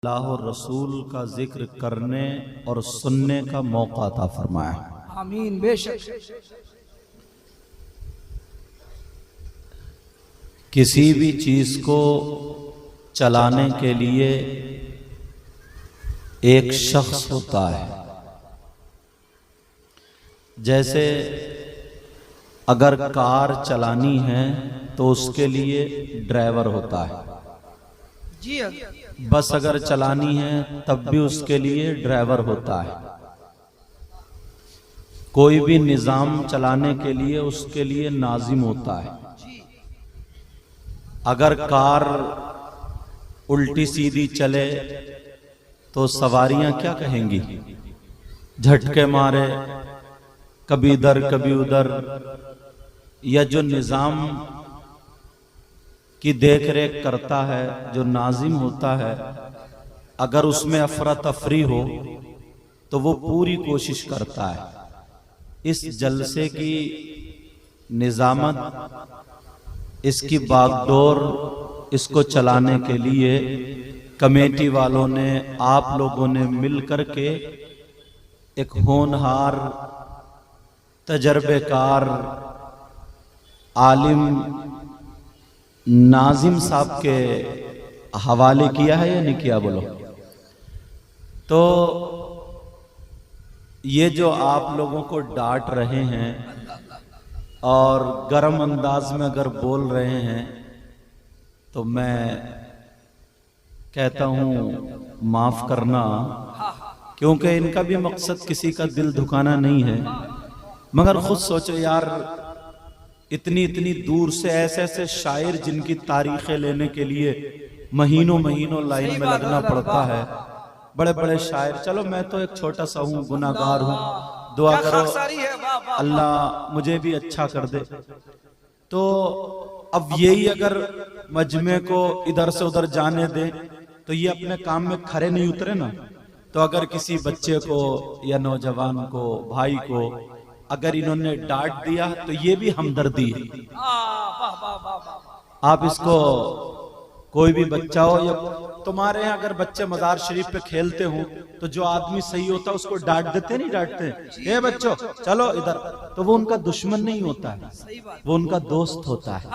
अल्लाह और रसूल का जिक्र करने और सुनने का मौका अता फरमाए। आमीन। बेशक किसी भी चीज को चलाने के लिए एक शख्स होता है। जैसे अगर कार चलानी है तो उसके लिए ड्राइवर होता है, जी, बस अगर चलानी है तब भी उसके लिए ड्राइवर होता है। कोई भी निजाम चलाने के लिए उसके लिए नाजिम होता है। अगर कार उल्टी सीधी चले तो सवारियां क्या कहेंगी? झटके मारे, कभी इधर कभी उधर। या जो निजाम की देख रेख करता है, जो नाजिम होता है, अगर उसमें अफरा तफरी हो तो वो पूरी कोशिश करता है इस जलसे की निजामत, इसकी बागडोर, इसको चलाने के लिए कमेटी वालों ने, आप लोगों ने मिल करके एक होनहार, तजर्बेकार, आलिम, नाजिम साहब के हवाले किया है या नहीं किया? बोलो। तो ये जो आप लोगों को डांट रहे हैं और गर्म अंदाज में अगर बोल रहे हैं तो मैं कहता हूं माफ करना, क्योंकि इनका भी मकसद किसी का दिल दुखाना नहीं है। मगर खुद सोचो यार, इतनी इतनी दूर से ऐसे ऐसे शायर जिनकी तारीखें लेने के लिए महीनों महीनों लाइन में लगना पड़ता है, बड़े बड़े शायर। चलो मैं तो एक छोटा सा हूँ, गुनाहगार हूँ, दुआ करो अल्लाह मुझे भी अच्छा कर दे। तो अब यही अगर मजमे को इधर से उधर जाने दे तो ये अपने काम में खरे नहीं उतरे ना। तो अगर किसी बच्चे को या नौजवान को, भाई को अगर इन्होंने डांट दिया तो ये भी हमदर्दी है। आप इसको, कोई भी बच्चा हो या तुम्हारे यहाँ अगर बच्चे मजार शरीफ पे खेलते हो तो जो आदमी सही होता है उसको डांट देते नहीं डांटते? ए बच्चों चलो इधर, तो वो उनका दुश्मन नहीं होता है, वो उनका दोस्त होता है।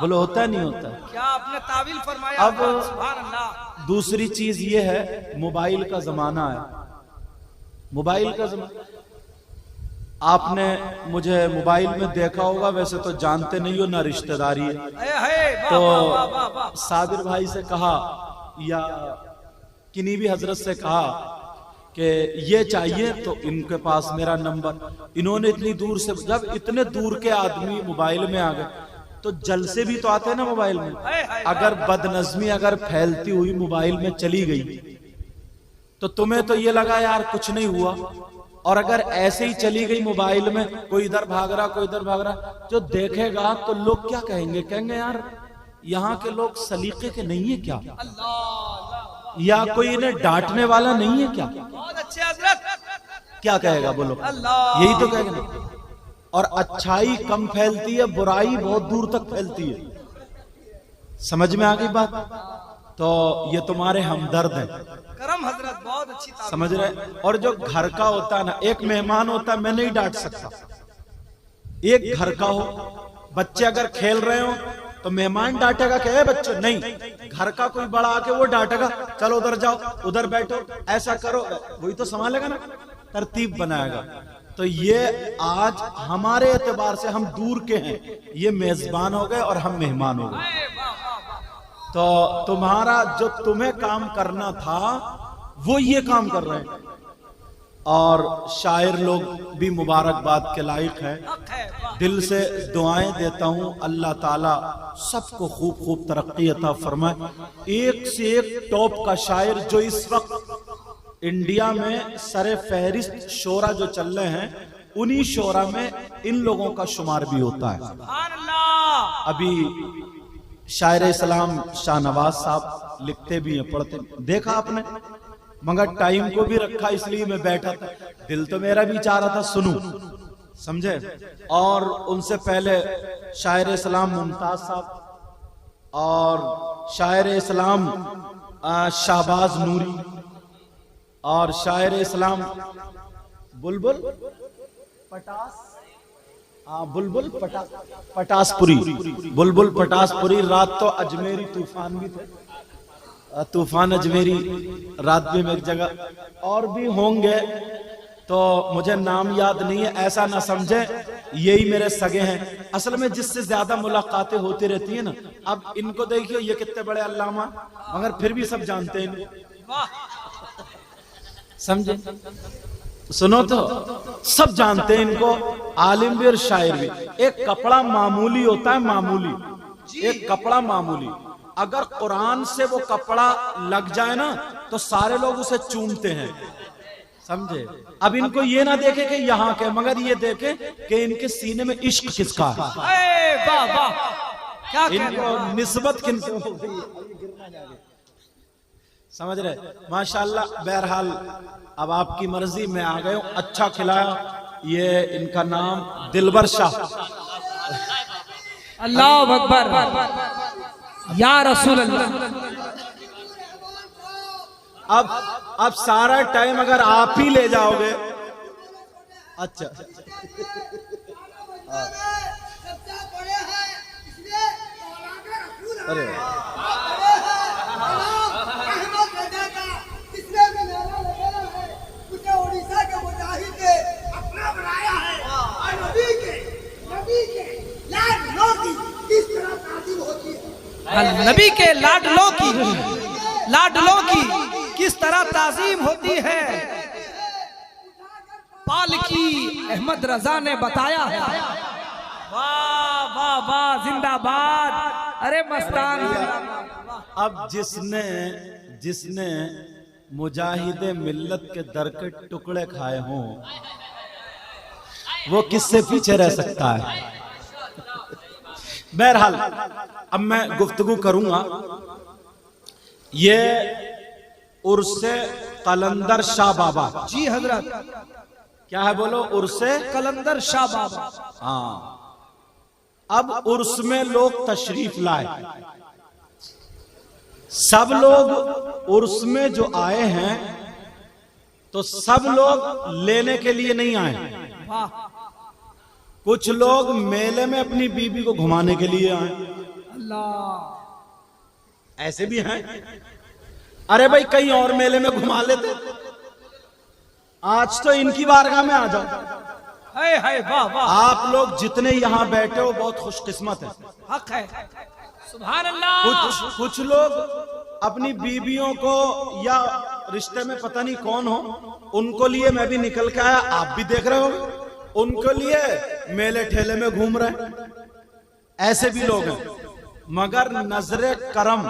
बोलो होता है नहीं होता है? क्या आपने तावील फरमाया। अब दूसरी चीज ये है, मोबाइल का जमाना है। मोबाइल का जमाना, आपने मुझे मोबाइल में देखा होगा, वैसे तो जानते नहीं हो, ना रिश्तेदारी है। तो साबिर भाई से कहा या किन्हीं भी हजरत से कहा कि ये चाहिए, तो इनके पास मेरा नंबर, इन्होंने इतनी दूर से, जब इतने दूर के आदमी मोबाइल में आ गए तो जल से भी तो आते हैं ना मोबाइल में। अगर बदनज़मी अगर फैलती हुई मोबाइल में चली गई तो तुम्हें तो ये लगा यार कुछ नहीं हुआ, और अगर ऐसे ही चली गई मोबाइल में, कोई इधर भाग रहा कोई इधर भाग रहा, जो देखेगा तो लोग क्या कहेंगे? कहेंगे यार यहाँ के लोग सलीके के नहीं है क्या, या कोई इन्हें डांटने वाला नहीं है क्या? बहुत अच्छे हजरत। क्या कहेगा बोलो? यही तो कहेगा ना। और अच्छाई कम फैलती है, बुराई बहुत दूर तक फैलती है। समझ में आ गई बात? तो ये तुम्हारे हमदर्द हैं, करम हजरत, बहुत अच्छी तारीफ। समझ रहे? और जो घर का होता है ना, एक मेहमान होता है, मैं नहीं डांट सकता। एक घर का हो, बच्चे अगर खेल रहे हो तो मेहमान डांटेगा कि बच्चों नहीं, घर का कोई बड़ा आके वो डांटेगा, चलो उधर जाओ, उधर बैठो, ऐसा करो, वही तो संभालेगा ना, तरतीब बनाएगा। तो ये आज हमारे एतबार से हम दूर के हैं, ये मेजबान हो गए और हम मेहमान हो गए। तो तुम्हारा जो तुम्हें काम करना था वो ये काम कर रहे हैं। और शायर लोग भी मुबारकबाद के लायक हैं। दिल से दुआएं देता हूं, अल्लाह ताला सबको खूब खूब तरक्की अता फरमाए। एक से एक टॉप का शायर जो इस वक्त इंडिया में सरे फहरिस्त शोरा जो चल रहे हैं, उन्हीं शोरा में इन लोगों का शुमार भी होता है। अभी शायर इस्लाम शाहनवाज साहब लिखते भी हैं, पढ़ते, देखा आपने? मगर टाइम को भी रखा इसलिए मैं बैठा था, दिल तो मेरा भी चाह रहा था सुनूं, समझे? और उनसे पहले शायर इस्लाम मुमताज साहब और शायर इस्लाम शाहबाज नूरी और शायर इस्लाम बुलबुल पटास, बुलबुल पटासपुरी, बुलबुल पटासपुरी। रात तो अजमेरी तूफान भी थे, तूफान अजमेरी रात में एक जगह और भी होंगे, तो मुझे नाम याद नहीं है, ऐसा ना समझे यही मेरे सगे हैं। असल में जिससे ज्यादा मुलाकातें होती रहती है ना, अब इनको देखिए ये कितने बड़े अल्लामा, मगर फिर भी सब जानते हैं, समझे? सुनो तो सब जानते हैं इनको, आलिम भी और शायर भी। एक कपड़ा मामूली होता है, मामूली, एक कपड़ा मामूली, अगर कुरान से वो कपड़ा लग जाए ना तो सारे लोग उसे चूमते हैं, समझे? अब इनको ये ना देखे कि यहाँ के, मगर ये देखे कि इनके सीने में इश्क किसका है। वाह वाह, क्या इनको निस्बत किनको हो गई है, समझ रहे? माशाल्लाह। बहरहाल अब आपकी मर्जी, मैं आ गया हूं, अच्छा खिलाया। ये इनका नाम दिलबर शाह। अल्लाह अकबर या रसूल अल्लाह। अब सारा टाइम अगर आप ही ले जाओगे, अच्छा अरे उड़ीसा के मुजाहिद ने अपना बनाया है, और नबी के लाडलों की किस तरह ताज़ीम होती है, नबी के लाडलों की किस तरह ताजीम होती है, पालकी अहमद रजा ने बताया है। वाह वाह वाह, जिंदाबाद, अरे मस्तान। अब जिसने मुजाहिदे मिल्लत के दर के टुकड़े खाए हों, वो किससे पीछे रह सकता है? बहरहाल अब मैं गुफ्तगू करूंगा। ये उर्से कलंदर शाह बाबा। जी हजरत, क्या है बोलो? उर्से कलंदर शाह बाबा। हाँ, अब उर्स में लोग तशरीफ लाए, सब लोग उर्स में जो आए हैं तो सब लोग लेने के लिए नहीं आए, कुछ लोग मेले में अपनी बीबी को घुमाने के लिए आए। अल्लाह, ऐसे भी हैं। अरे भाई कहीं और मेले में घुमा लेते, आज तो इनकी बारगाह में आ जाओ। हाय हाय, वाह वाह, आप लोग जितने यहां बैठे हो बहुत खुशकिस्मत है। हक है, सुभान अल्लाह। कुछ लोग अपनी बीबियों को या रिश्ते में पता नहीं कौन हो, उनको लिए मैं भी निकल के आया, आप भी देख रहे हो, उनको लिए मेले ठेले में घूम रहे, ऐसे भी लोग हैं। मगर नजरे करम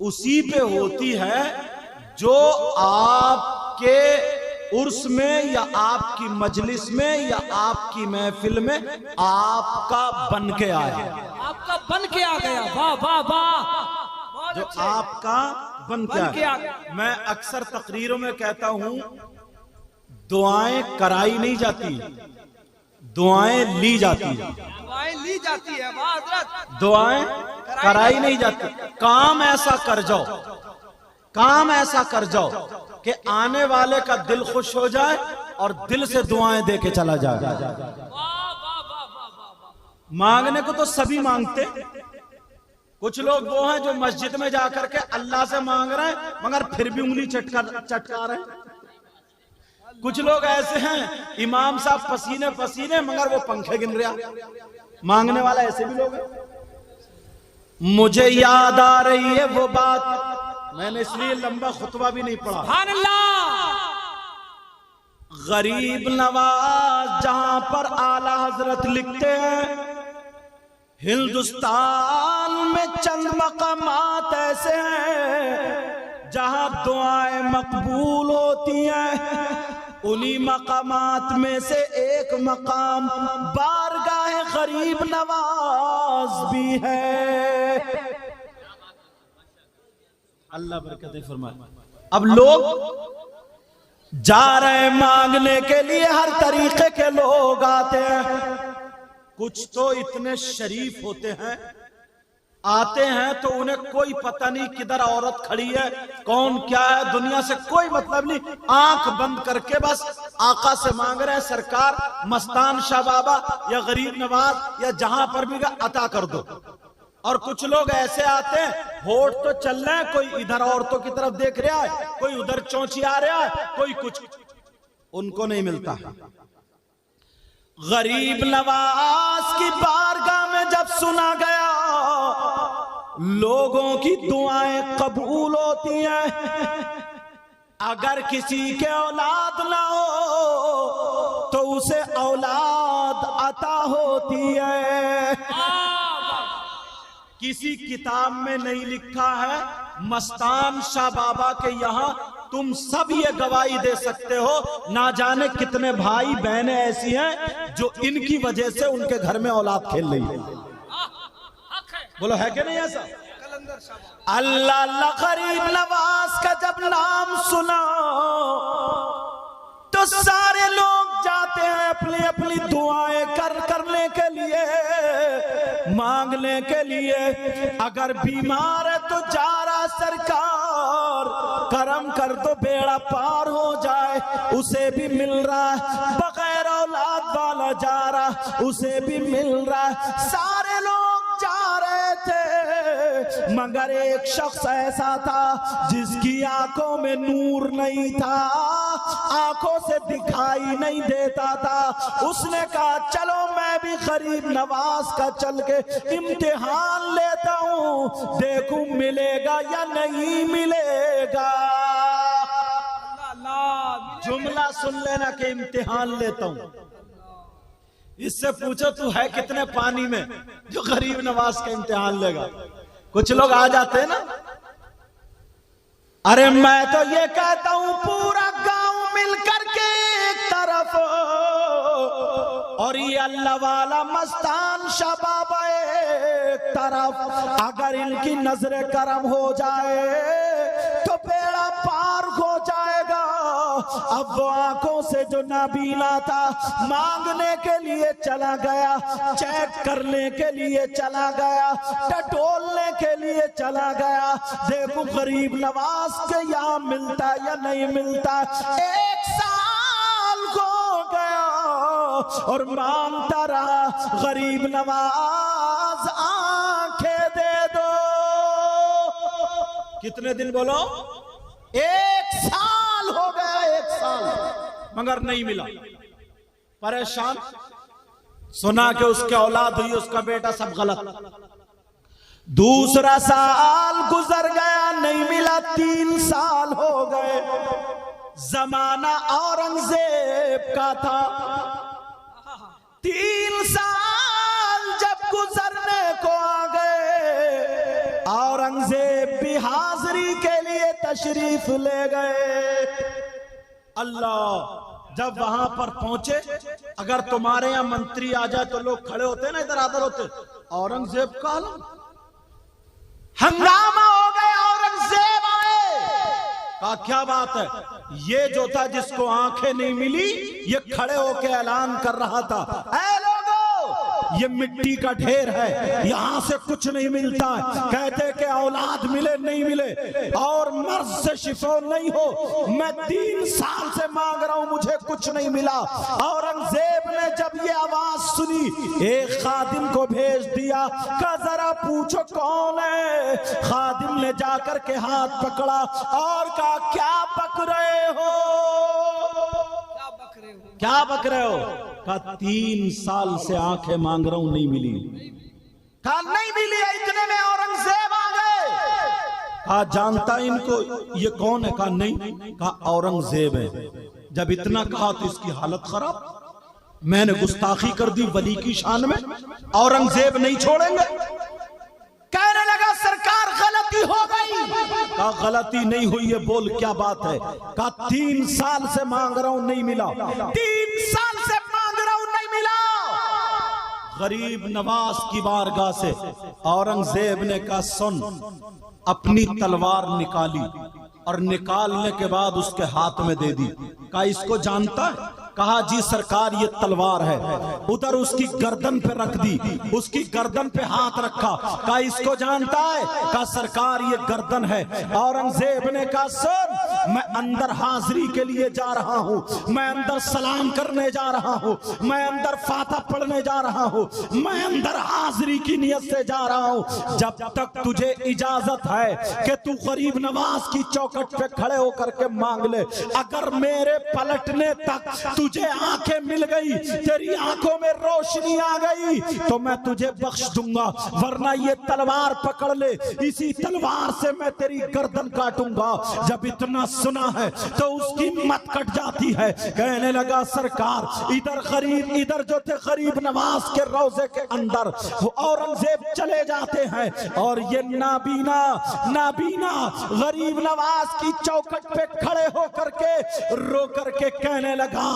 उसी पे होती है जो आपके उर्स में या आपकी मजलिस में या आपकी महफिल में आपका बन के आया, आपका बन के आ गया। वाह वाह वाह, जो आपका बन के आ गया। मैं अक्सर तकरीरों में कहता हूं, दुआएं कराई नहीं जाती, दुआएं ली जाती है। दुआएं ली जाती है, वाह हजरत, दुआएं कराई नहीं जाती। काम ऐसा कर जाओ, काम ऐसा कर जाओ कि आने वाले का दिल खुश हो जाए और दिल से दुआएं दे के चला जाए। मांगने को तो सभी मांगते, कुछ लोग वो हैं जो मस्जिद में जाकर के अल्लाह से मांग रहे हैं मगर फिर भी उंगली चटका रहे हैं। कुछ लोग ऐसे हैं इमाम साहब पसीने पसीने मगर वो पंखे गिन रहा, मांगने वाला ऐसे भी लोग हैं। मुझे याद आ रही है वो बात, मैंने इसलिए लंबा खुतबा भी नहीं पढ़ा। सुभान अल्लाह। गरीब नवाज जहां पर आला हजरत लिखते हैं, हिंदुस्तान में चंद मकामात ऐसे हैं जहां दुआएं मकबूल होती हैं। उन्हीं मकामात में से एक मकाम बारगाह गरीब नवाज भी है। अल्लाह बरकत फरमाए। अब लोग जा रहे हैं मांगने के लिए, हर तरीके के लोग आते हैं। कुछ तो इतने शरीफ होते हैं आते हैं तो उन्हें कोई पता नहीं किधर औरत खड़ी है, कौन क्या है, दुनिया से कोई मतलब नहीं, आंख बंद करके बस आका से मांग रहे हैं सरकार मस्तान शाह बाबा या गरीब नवाज या जहां पर भी अता कर दो। और कुछ लोग ऐसे आते हैं, होठ तो चल रहे हैं, कोई इधर औरतों की तरफ देख रहा है, कोई उधर चौंची आ रहा है, कोई कुछ, उनको नहीं मिलता। गरीब नवाज की बारगाह में जब सुना गया लोगों की दुआएं कबूल होती हैं, अगर किसी के औलाद ना हो तो उसे औलाद अता होती है। किसी किताब में नहीं लिखा है, मस्तान शाह बाबा के यहां तुम सब ये गवाही दे सकते हो, ना जाने कितने भाई बहनें ऐसी हैं जो इनकी वजह से उनके घर में औलाद खेल रही है। बोलो है कि नहीं ऐसा? अल्लाह अल्लाह गरीब नवाज का जब नाम सुना तो सारे लोग जाते हैं अपनी अपनी दुआएं करने के लिए, मांगने के लिए। अगर बीमार है तो जा रहा सरकार करम कर दो बेड़ा पार हो जाए, उसे भी मिल रहा है। बगैर औलाद वाला जा रहा, उसे भी मिल रहा है। सारे लोग जा रहे थे मगर एक शख्स ऐसा था जिसकी आंखों में नूर नहीं था, आंखों से दिखाई नहीं देता था। उसने कहा चलो मैं भी गरीब नवाज का चल के इम्तिहान लेता हूं, देखूं मिलेगा या नहीं मिलेगा। जुमला सुन लेना कि इम्तिहान लेता हूं। इससे पूछो तू है कितने पानी में जो गरीब नवाज का इम्तिहान लेगा। कुछ लोग आ जाते हैं ना, अरे मैं तो ये कहता हूं पूरा गांव मिलकर के एक तरफ और ये अल्लाह वाला मस्तान शाह बाबा एक तरफ, अगर इनकी नजरे करम हो जाए तो बेड़ा पार हो जाएगा। अब वो आंखों से जो नाबीना था मांगने के लिए चला गया, चेक करने के लिए चला गया, टटोलने के लिए चला गया, देखो गरीब नवाज के यहाँ मिलता या नहीं मिलता। एक साल हो गया और मांगता रहा गरीब नवाज आंखें दे दो। कितने दिन बोलो? एक साल हो गया, एक साल, मगर नहीं मिला। परेशान, सुना कि उसके औलाद हुई, उसका बेटा, सब गलत। दूसरा साल गुजर गया, नहीं मिला। 3 साल हो गए। जमाना औरंगजेब का था। 3 साल जब गुजरने को आ गए, औरंगजेब भी हाजिरी के लिए तशरीफ ले गए। अल्लाह, जब वहां पर पहुंचे, अगर तुम्हारे यहां मंत्री आ जाए तो लोग खड़े होते हैं ना, इधर आदर होते। औरंगजेब का हंगामा हो गया। औरंगजेब आए, कहा क्या बात है? ये जो था जिसको आंखें नहीं मिली, ये खड़े होकर ऐलान कर रहा था, ऐ लोगों, ये मिट्टी का ढेर है, यहां से कुछ नहीं मिलता है। कहते कि औलाद मिले नहीं मिले और मर्ज से शिफा नहीं हो, मैं 3 साल से मांग रहा हूं, मुझे कुछ नहीं मिला। औरंगजेब ने जब ये आवाज सुनी, एक खादिम को भेज दिया, कहा जरा पूछो कौन है। खादिम ने जाकर के हाथ पकड़ा और कहा क्या बक रहे हो, क्या बक रहे हो? कहा 3 साल से आंखें मांग रहा हूं, नहीं मिली। कहा नहीं मिली। इतने में औरंगजेब आ गए। कहा जानता इनको, ये कौन है? कहा नहीं। कहा औरंगजेब है। जब इतना कहा तो इसकी हालत खराब, मैंने गुस्ताखी कर दी वली की शान में, औरंगजेब नहीं छोड़ेंगे। कहने लगा सरकार गलती हो गई। कहा गलती नहीं हुई है, बोल क्या बात है? कहा 3 साल से मांग रहा हूं, नहीं मिला। 3 साल से मांग रहा हूं, नहीं मिला। गरीब नवाज की बारगाह से औरंगजेब ने कहा सुन, अपनी तलवार निकाली और निकालने के बाद उसके हाथ में दे दी। कहा इसको जानता है? कहा जी सरकार ये तलवार है। उधर उसकी गर्दन पे रख दी, उसकी गर्दन पे हाथ रखा, कहा इसको जानता है? कहा सरकार ये गर्दन है। औरंगजेब ने कहा सुन, मैं अंदर हाजिरी के लिए जा रहा हूं, मैं अंदर सलाम करने जा रहा हूं, मैं अंदर फातह पढ़ने जा रहा हूं, मैं अंदर हाजिरी की नियत से जा रहा हूं। जब तक तुझे इजाजत है कि तू गरीब नवाज की चौखट पे खड़े होकर के मांग ले, अगर मेरे पलटने तक तुझे आंखें मिल गई, तेरी आंखों में रोशनी आ गई, तो मैं तुझे बख्श दूंगा, वरना ये तलवार पकड़ ले, इसी तलवार से मैं तेरी गर्दन काटूंगा। जब इतना सुना है तो उसकी मत कट जाती है। कहने लगा सरकार इधर जो थे गरीब नवाज के रोजे के अंदर औरंगजेब चले जाते हैं और ये नाबीना गरीब नवाज की चौखट पे खड़े होकर के रो करके कहने लगा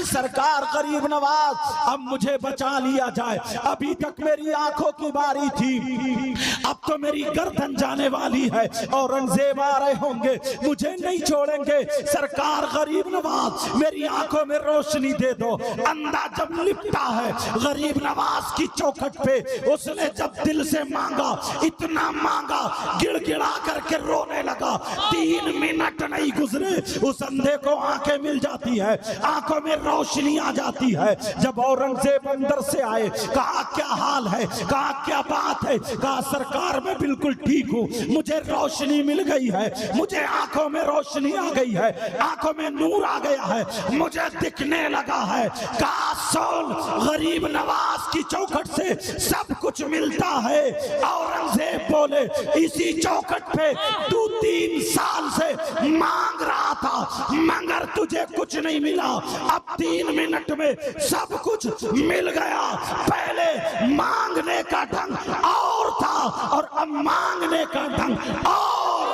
सरकार गरीब नवाज अब मुझे बचा लिया जाए, अभी तक मेरी आंखों की बारी थी, अब तो मेरी गर्दन जाने वाली है, औरंगजेब आ रहे होंगे, मुझे नहीं छोड़ेंगे। सरकार गरीब नवाज मेरी आंखों में रोशनी दे दो। अंधा जब लिपटा है गरीब नवाज की चौखट पे, उसने जब दिल से मांगा, इतना मांगा, गिड़गिड़ा करके रोने लगा। 3 मिनट नहीं गुजरे उस अंधे को आंखें मिल जाती है, आंखों में रोशनी आ जाती है। जब औरंगजेब अंदर से आए, कहा क्या हाल है, कहा क्या बात है, कहा सरकार मैं बिल्कुल ठीक हूँ, मुझे रोशनी मिल गई है, मुझे आंखों में रोशनी आ गई है, आंखों में नूर आ गया है, मुझे दिखने लगा है। कहा सुन गरीब नवाज की चौखट से सब कुछ मिलता है। औरंगजेब बोले इसी चौखट पे तू 3 साल से मांग रहा था मगर तुझे कुछ नहीं मिला, अब 3 मिनट में सब कुछ मिल गया। पहले मांगने का ढंग और था और अब मांगने का ढंग और।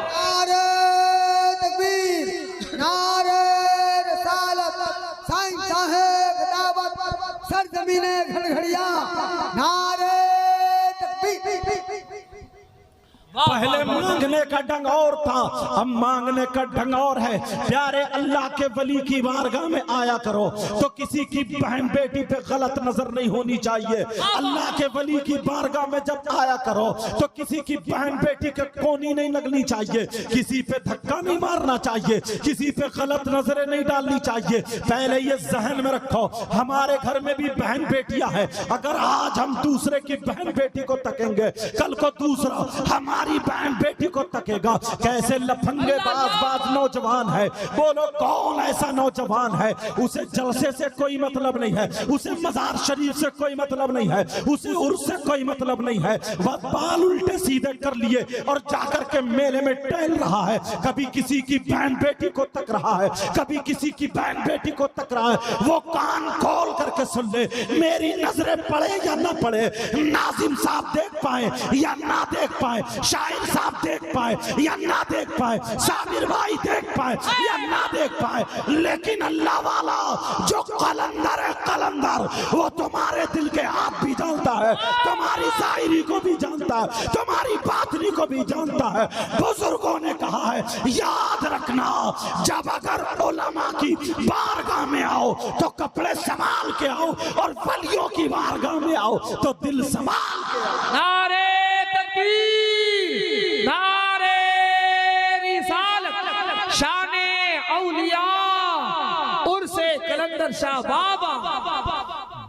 नारे तकबीर, नारे रसालत, साईं साहेब दावत, सरजमीने घड़घड़िया, नारे तकबीर। पहले मांगने का ढंग और था, अब मांगने का ढंग और है। प्यारे अल्लाह के वली की बारगाह में आया करो तो किसी की बहन बेटी पे गलत नजर नहीं होनी चाहिए। अल्लाह के वली की बारगाह में जब आया करो तो किसी की बहन बेटी के कोनी नहीं लगनी चाहिए, किसी पे धक्का नहीं मारना चाहिए, किसी पे गलत नजरें नहीं डालनी चाहिए। पहले ये जहन में रखो, हमारे घर में भी बहन बेटियां हैं, अगर आज हम दूसरे की बहन बेटी को तकेंगे, कल को दूसरा हमारी बहन बेटी को तकेगा। कैसे लफंगे बाज नौजवान है, बोलो कौन ऐसा नौजवान है, उसे जलसे से कोई मतलब नहीं है, उसे मजार शरीफ से कोई मतलब नहीं है, उसे उर्स से कोई मतलब नहीं है, वह बाल उल्टे सीधे कर लिए और जाकर के मेले में टहल रहा है, कभी किसी की बहन बेटी को तक रहा है, कभी किसी की बहन बेटी को तक रहा है। वो कान खोल करके सुन ले, मेरी नजरें पड़े या ना पड़े, नाजिम साहब देख पाए या ना देख पाए, शाहिद साहब देख पाए या ना देख पाए, साबिर भाई देख पाए या ना देख पाए, लेकिन अल्लाह वाला जो कलंदर है कलंदर, वो तुम्हारे दिल के आप भी जानता है, तुम्हारी जाहिरी को भी जानता है, तुम्हारी बातनी को भी जानता है। बुजुर्गों ने कहा है याद रखना, जब अगर उलमा की बारगाह में आओ तो कपड़े संभाल के आओ और वलियों की बारगाह में आओ तो दिल संभाल के आओ। नारे तकबीर, नारे रिसालत, शाने औलिया, उर्से कलंदर शाह बाबा।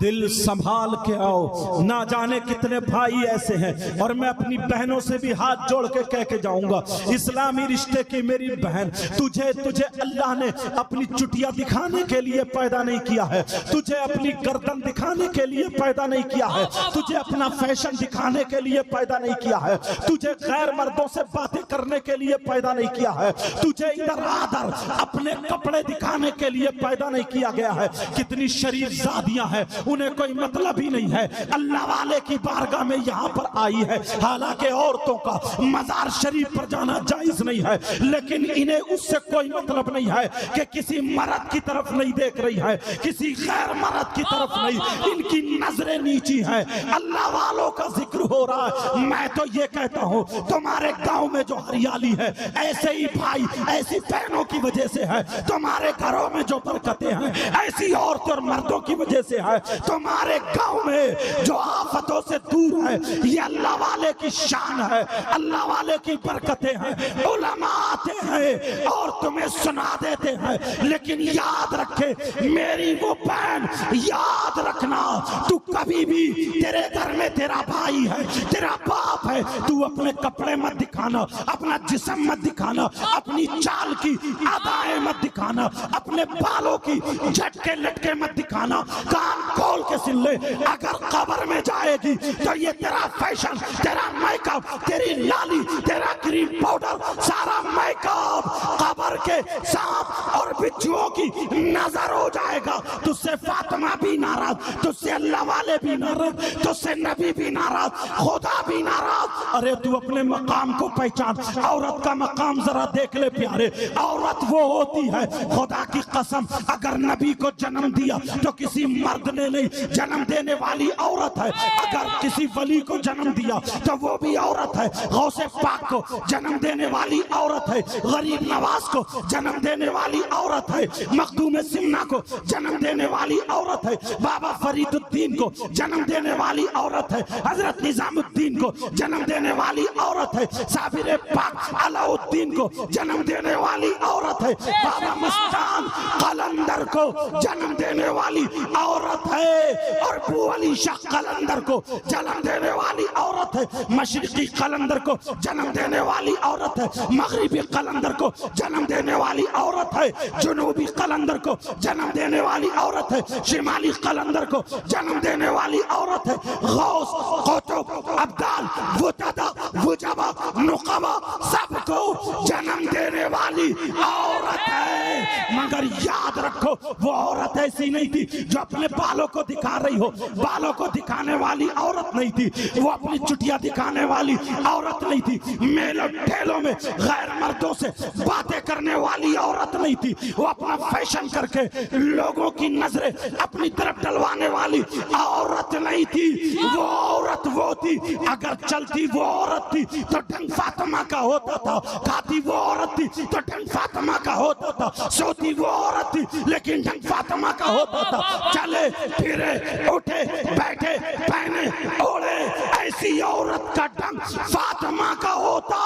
दिल संभाल के आओ, ना जाने कितने भाई ऐसे हैं, और मैं अपनी बहनों से भी हाथ जोड़ के कह के जाऊंगा, इस्लामी रिश्ते की मेरी बहन, तुझे अल्लाह ने अपनी चुटिया दिखाने के लिए पैदा नहीं किया है, तुझे अपनी गर्दन दिखाने के लिए पैदा नहीं किया है, तुझे अपना फैशन दिखाने के लिए पैदा नहीं किया है, तुझे गैर मर्दों से बातें करने के लिए पैदा नहीं किया है, तुझे इधर आदर अपने कपड़े दिखाने के लिए पैदा नहीं किया गया है। कितनी शरीफ जादियां हैं, उन्हें कोई मतलब ही नहीं है, अल्लाह वाले की बारगाह में यहाँ पर आई है। हालांकि औरतों का मजार शरीफ पर जाना जायज नहीं है, लेकिन इन्हें उससे कोई मतलब नहीं है कि किसी मर्द की तरफ नहीं देख रही है, किसी गैर मर्द की तरफ नहीं, इनकी नजरें नीची हैं। अल्लाह वालों का जिक्र हो रहा है। मैं तो ये कहता हूँ तुम्हारे गांव में जो हरियाली है ऐसे ही भाई ऐसी बहनों की वजह से है, तुम्हारे घरों में जो बरकतें हैं ऐसी औरतों और मर्दों की वजह से है, तुम्हारे गांव में जो आफतों से दूर है ये अल्लाह वाले की शान है, अल्लाह वाले की बरकतें हैं। उलमा आते हैं और तुम्हें सुना देते हैं, लेकिन याद रखे मेरी वो बहन, याद रखना तू कभी भी, तेरे घर में तेरा भाई है, तेरा बाप है, तू अपने कपड़े मत दिखाना, अपना जिस्म मत दिखाना, अपनी चाल की अदाएं मत दिखाना, अपने बालों की झटके लटके मत दिखाना। कान खोल के सुन ले, अगर कब्र में जाएगी तो ये तेरा फैशन, तेरा मेकअप, तेरी लाली, तेरा क्रीम पाउडर, सारा मेकअप कब्र के सांप और बिच्छुओं की नजर हो जाएगा। तुझसे फातिमा भी नाराज, तुझसे अल्लाह वाले भी नाराज, तुझसे नबी भी नाराज, खुदा भी नाराज। अरे तू अपने मकाम को पहचान, औरत का मकाम जरा देख ले प्यारे। औरत वो होती है, खुदा की कसम, अगर नबी को जन्म दिया तो किसी मर्द ने नहीं, जन्म देने वाली औरत है। अगर किसी वली को जन्म दिया तो वो भी औरत है। गौसे पाक को जन्म देने वाली औरत है, गरीब नवाज को जन्म देने वाली औरत है, मखदूम सिन्ना को जन्म देने वाली औरत है, बाबा फरीदुद्दीन को जन्म देने वाली औरत है, हजरत निजामुद्दीन को जन्म देने वाली औरत है, साबिर पाक अलाउद्दीन को जन्म देने वाली औरत है, बाबा मस्तान कलंदर को जन्म देने वाली औरत है, और अबू अली शाह कलंदर को जन्म देने वाली औरत है, मशरिकी कलंदर को जन्म देने वाली औरत है, मगरिबी कलंदर को जन्म देने वाली औरत है, जुनूबी कलंदर को जन्म देने वाली औरत है, शिमाली कलंदर को जन्म देने वाली औरत है, गौस, कुतुब, अब्दाल, वुतदा, वुजबा, नुकबा सबको जन्म देने वाली औरत है। मगर याद रखो वो औरत ऐसी नहीं थी जो अपने बालों को दिखा रही हो, बालों को दिखाने वाली औरत नहीं थी, वो अपनी चुटिया दिखाने वाली औरत नहीं थी, मेलों ठेलों में गैर मर्दों से बातें करने वाली औरत नहीं थी, वो अपना फैशन करके लोगों की नजरें अपनी तरफ डलवाने वाली औरत नहीं थी। वो औरत वो थी, अगर चलती वो औरत थी तो ढंग फातिमा का होता था, खाती वो औरत थी तो ढंग फातिमा का होता था, सोती वो औरत थी लेकिन ढंग फातिमा का होता था, चले फिरे उठे बैठे पहने ओढ़े ऐसी औरत का ढंग फातिमा का होता।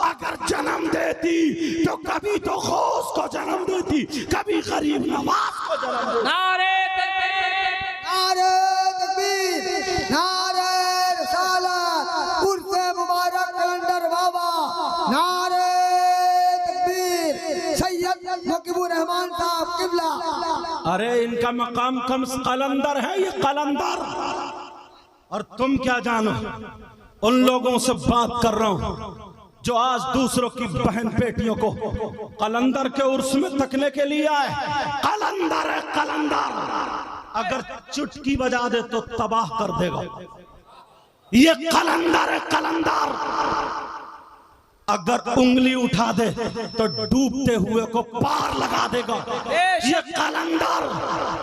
अगर जन्म देती तो कभी तो गौस को जन्म देती, कभी गरीब नवाज को जन्म देती। नारे तकबीर, नारे तकबीर, नारे रिसालत, उर्से मुबारक कलंदर बाबा, नारे तकबीर, सैयद नकीबुर रहमान साहब किबला। अरे इनका मकाम कम कलंदर है, ये कलंदर, और तुम क्या जानो। उन लोगों से बात कर रहा हूं जो आज दूसरों की बहन बेटियों को कलंदर के उर्स में तकने के लिए आए। कलंदर है कलंदर, अगर चुटकी बजा दे तो तबाह कर देगा। ये कलंदर है कलंदर, अगर उंगली उठा दे तो डूबते हुए को पार लगा देगा। ये कलंदर,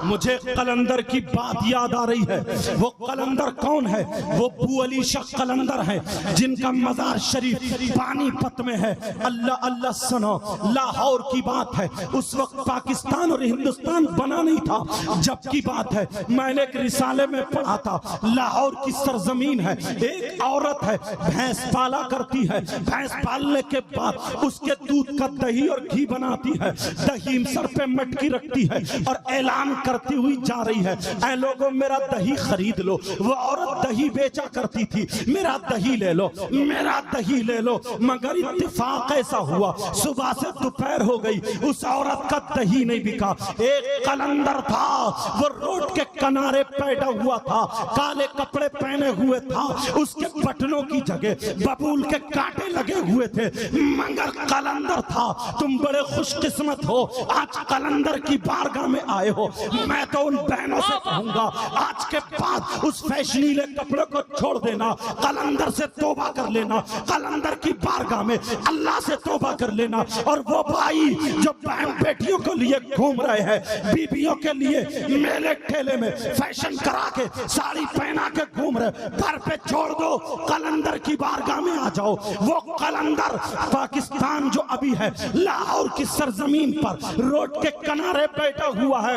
मुझे कलंदर की बात याद आ रही है। वो कलंदर कौन है? वो अबू अली शाह कलंदर है, जिनका मजार शरीफ पानीपत में है। अल्लाह अल्लाह सुनो, लाहौर की बात है, उस वक्त पाकिस्तान और हिंदुस्तान बना नहीं था जब की बात है। मैंने एक रिसाले में पढ़ा था, लाहौर की सरजमीन है, एक औरत है, भैंस पाला करती है, भैंस पालने के बाद उसके दूध का दही और घी बनाती है, दही सर पे मटकी रखती है और ऐलान करती हुई जा रही है, ऐ लोगों मेरा दही खरीद लो। वो औरत दही बेचा करती थी, मेरा दही ले लो, मेरा दही ले लो। मगर इत्तेफाक ऐसा हुआ, सुबह से दोपहर हो गई, उस औरत का दही नहीं बिका। एक कलंदर था, वो रोड के किनारे पैदा हुआ था, काले कपड़े पहने हुए था, उसके बटनों की जगह बबूल के कांटे लगे हुए हुए थे, मगर कलंदर था। तुम बड़े खुशकिस्मत हो, आज कलंदर की बारगाह में आए हो। मैं तो उन बहनों से कहूंगा, आज के बाद उस फैशनीले कपड़े को छोड़ देना, कलंदर से तौबा कर लेना, कलंदर की बारगाह में अल्लाह से तौबा कर लेना। और वो भाई जो बहन बेटियों को लिए घूम रहे हैं, बीबियों के लिए मेले ठेले में फैशन करा के साड़ी पहना के घूम रहे, घर पे छोड़ दो, कलंदर की बारगाह में आ जाओ। वो कलंदर पाकिस्तान जो अभी है, लाहौर की सरजमीन पर रोड के किनारे बैठा हुआ है,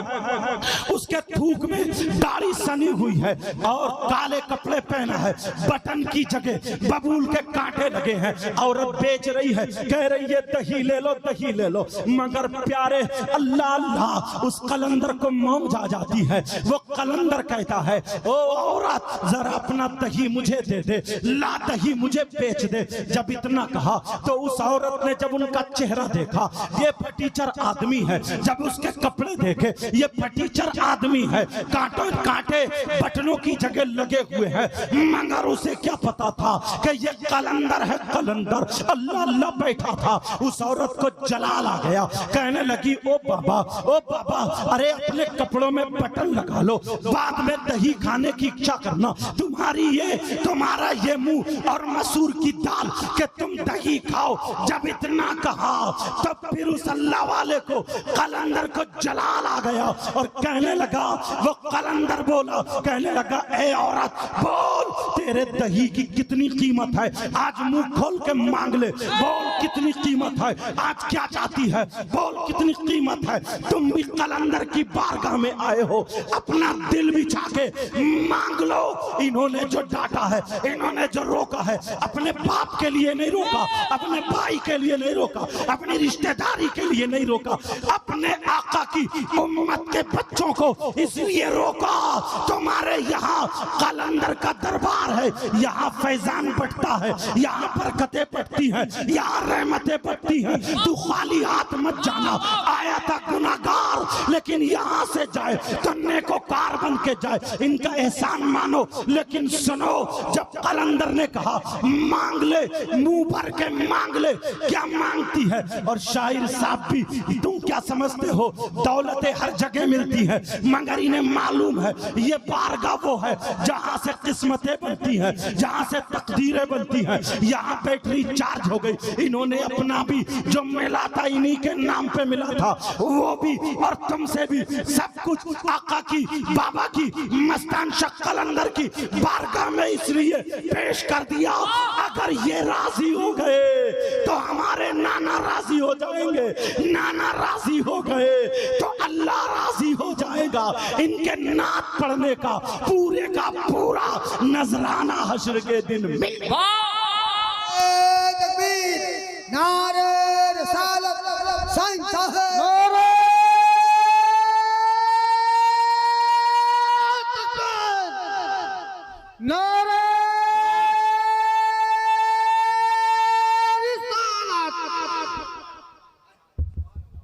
उसके थूक में दाढ़ी सनी हुई है और काले कपड़े पहना है, बटन की जगह बबूल के कांटे लगे हैं। औरत बेच रही है, कह रही है दही ले लो, दही ले लो। मगर प्यारे अल्लाह अल्लाह, उस कलंदर को मौज आ जाती है। वो कलंदर कहता है, ओ औरत जरा अपना दही मुझे दे दे, ला दही मुझे बेच दे। जब इतना कहा तो उस औरत ने जब उनका चेहरा देखा, ये फटीचर आदमी है, जब उसके कपड़े देखे, ये फटीचर आदमी है, कांटों कांटे बटनों की जगह लगे हुए हैं, मगर उसे क्या पता था कि ये कलंदर है, कलंदर। अल्लाह अल्लाह बैठा था, उस औरत को जलाल आ गया, कहने लगी, ओ बाबा, ओ बाबा, अरे अपने कपड़ों में बटन लगा लो, बाद में दही खाने की इच्छा करना। तुम्हारा ये मुंह और मसूर की दाल कि तुम दही खाओ। जब इतना कहा तब फिर उस अल्लाह वाले को कलंदर को जलाल आ गया और कहने लगा, वो कलंदर बोला, कहने लगा, ए औरत बोल, तेरे दही की कितनी कीमत है, आज मुंह खोल के मांग ले, बोल कितनी कीमत है, आज क्या चाहती है, बोल कितनी कीमत है। तुम भी कलंदर की बारगाह में आए हो, अपना दिल बिछा के मांग लो। इन्होंने जो डांटा है, इन्होंने जो रोका है, अपने बाप के लिए नहीं रोका, अपने भाई के लिए नहीं रोका, अपनी रिश्तेदारी के लिए नहीं रोका, अपने आका की उम्मत के बच्चों को इसलिए रोका। तुम्हारे यहाँ कलंदर का दरबार है, यहाँ फैजान बढ़ता है, यहाँ बरकतें बढ़ती हैं, यहाँ रहमतें बढ़ती हैं। तू खाली हाथ मत जाना, आया था गुनाहगार लेकिन यहाँ से जाए तो नेकोकार बन के जाए, इनका एहसान मानो। लेकिन सुनो, जब कलंदर ने कहा मांग ले, मुंह भर के मांग ले, क्या मांगती है। और शायर साहब भी, तुम क्या समझते हो, दौलतें हर जगह मिलती है, मगर इन्हें मालूम है ये बारगाह वो है जहां से किस्मतें बनती हैं, जहां से तकदीरें बनती हैं। यहाँ बैटरी चार्ज हो गई, इन्होंने अपना भी जो मिला था इन्हीं के नाम पे मिला था, वो भी और तुमसे भी सब कुछ आका की, बाबा की, मस्तान शाह कलंदर की बारगाह में इसलिए पेश कर दिया। अगर ये राजी हो गए तो हमारे नाना राजी हो जाएंगे, नाना राजी हो गए तो अल्लाह राजी हो जाएगा। इनके नात पढ़ने का पूरे का पूरा नजराना हश्र के दिन मिलेगा। नारे रिसालत साईं साहब, नारे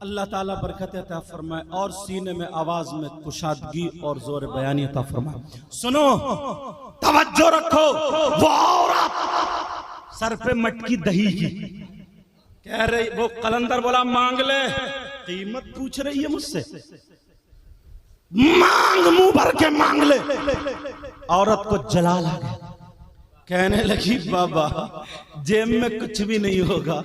अल्लाह ताला बरकत अता फरमाए और सीने में आवाज में कुशादगी और जोर बयानी अता फरमाए। सुनो, तवज्जो रखो, वो औरत सर पे मटकी दही की कह रही, वो कलंदर बोला मांग ले, कीमत पूछ रही है मुझसे, मांग, मुंह भर के मांग ले। औरत को जलाल आ गया, कहने लगी, बाबा जेब में कुछ भी नहीं होगा,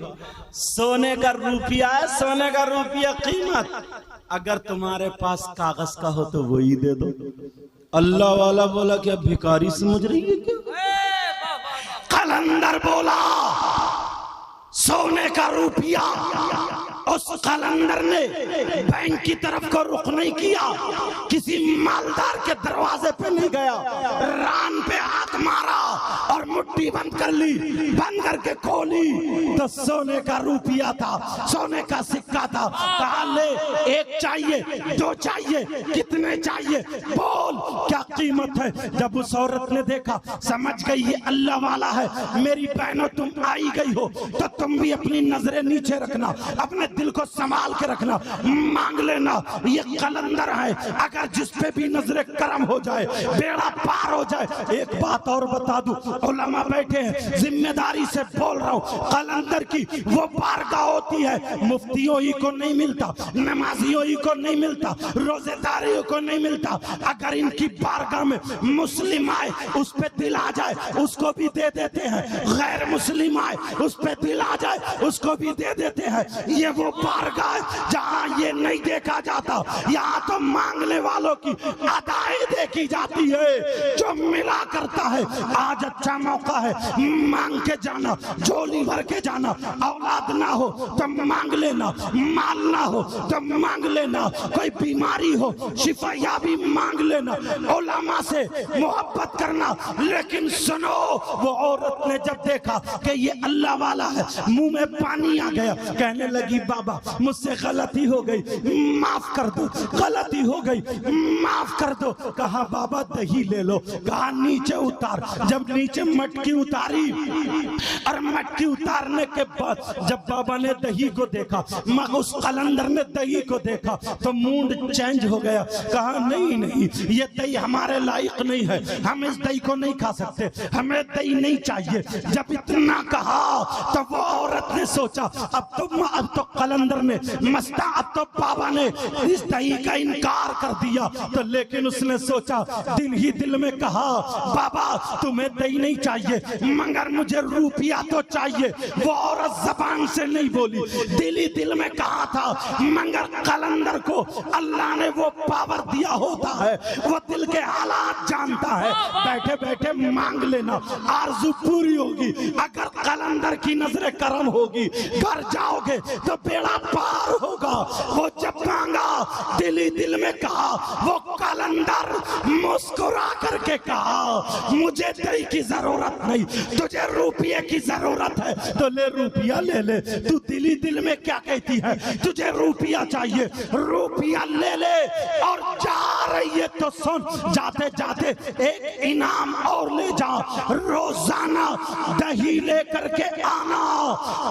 सोने का रुपया है, सोने का रुपया कीमत, अगर तुम्हारे पास कागज का हो तो वही दे दो। अल्लाह वाला बोला, क्या भिखारी समझ रही है क्या? कलंदर बोला सोने का रुपया। उस कलंदर ने बैंक की तरफ को रुख नहीं किया, किसी मालदार के दरवाजे पे नहीं गया, रान पे हाथ मारा और मुट्ठी बंद कर ली, बंद करके खोली तो सोने का रुपया था, सोने का सिक्का था। कहा ले, एक चाहिए, दो चाहिए, कितने चाहिए, बोल क्या कीमत है। जब उस औरत ने देखा, समझ गई ये अल्लाह वाला है। मेरी बहनों, तुम आई गई हो तो तुम भी अपनी नजरें नीचे रखना, अपने दिल को संभाल के रखना, मांग लेना। ये कलंदर है, अगर जिस पे भी नजरे करम हो जाए, बेड़ा पार हो जाए। एक बात और बता दूं, उलमा बैठे हैं, जिम्मेदारी से बोल रहा हूं, कलंदर की वो बारगाह होती है, मुफ्तियों ही को नहीं मिलता, नमाजियों ही को नहीं मिलता, रोजेदारियों को नहीं मिलता। अगर इनकी बारगाह में मुस्लिम आए, उस पे दिल आ जाए, उसको भी दे देते हैं। गैर मुस्लिम आए, उस पे दिल आ जाए, उसको भी दे देते हैं। ये वो बारगाह है जहां ये नहीं देखा जाता। यहाँ तो मांगने वालों की अदाएं देखी जाती है। जो मिला करता है, आज अच्छा मौका है, मांग के जाना, झोली भर के जाना। औलाद ना हो तो मांग लेना, माल ना हो तो मांग लेना, कोई बीमारी हो शिफायाबी मांग लेना, उलमा से मोहब्बत करना। लेकिन सुनो, वो औरत ने जब देखा कि ये अल्लाह वाला है, मुंह में पानी आ गया, कहने लगी बाबा मुझसे गलती हो गई, माफ कर दो, गलती हो गई, माफ कर दो। कहा बाबा दही ले लो, कहा नीचे उतार। जब नीचे मटकी उतारी और मटकी उतारने के बाद जब बाबा ने दही को देखा, उस कलंदर ने दही को देखा तो मूड चेंज हो गया। कहा नहीं नहीं, ये दही हमारे लायक नहीं है, हम इस दही को नहीं खा सकते, हमें दही नहीं चाहिए। जब इतना कहा तो वो औरत ने सोचा अब तो कलंदर ने मस्ता, अब तो बाबा ने इस दही का इनकार कर दिया। तो लेकिन उसने सोचा, दिल ही दिल में कहा बाबा तुम्हें दही नहीं चाहिए मगर मुझे रुपया तो चाहिए। वो औरत जबान से नहीं बोली, दिल ही दिल में कहा था। मगर कलंदर को अल्लाह ने वो पावर दिया होता है, वो दिल के हालात जानता है। बैठे बैठे मांग लेना, आरज़ू पूरी होगी। अगर कलंदर की नजरे करम होगी, घर जाओगे तो बेड़ा पार होगा। वो जब मांगा, दिल ही दिल में कहा, वो कलंदर मुस्कुरा करके कहा मुझे दही की जरूरत नहीं, तुझे रुपये की जरूरत है तो ले रुपया ले ले। तू दिल ही दिल में क्या कहती है, तुझे रुपया चाहिए, रुपया ले ले। और जा रही है तो सुन, जाते जाते एक इनाम और ले जा, रोजाना दही लेकर के आना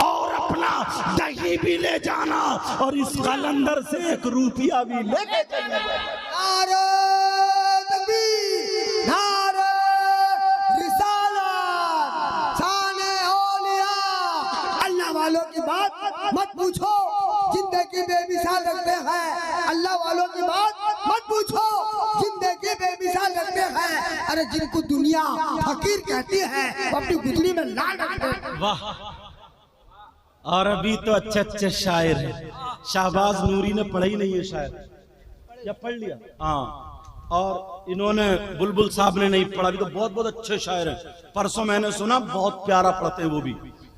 और अपना दही भी ले जाना और इस कलंदर से एक रुपया भी लेके चलना। नारे तकबीर, नारे रिसालत, शाने औलिया। अल्लाह वालों की बात मत पूछो, जिंदगी बेमिसाल रखते हैं। अल्लाह वालों की बात मत पूछो, जिंदगी बेमिसाल रखते हैं। अरे जिनको दुनिया फकीर कहती है, वो अपनी बिजली में लाल रखते हैं। वाह, और अभी तो अच्छे अच्छे शायर हैं। शाहबाज नूरी ने पढ़ा ही नहीं है शायर, या पढ़ लिया? हाँ, और इन्होंने बुलबुल साहब ने नहीं पढ़ा। अभी तो बहुत बहुत अच्छे शायर हैं। परसों मैंने सुना बहुत प्यारा पढ़ते हैं वो भी,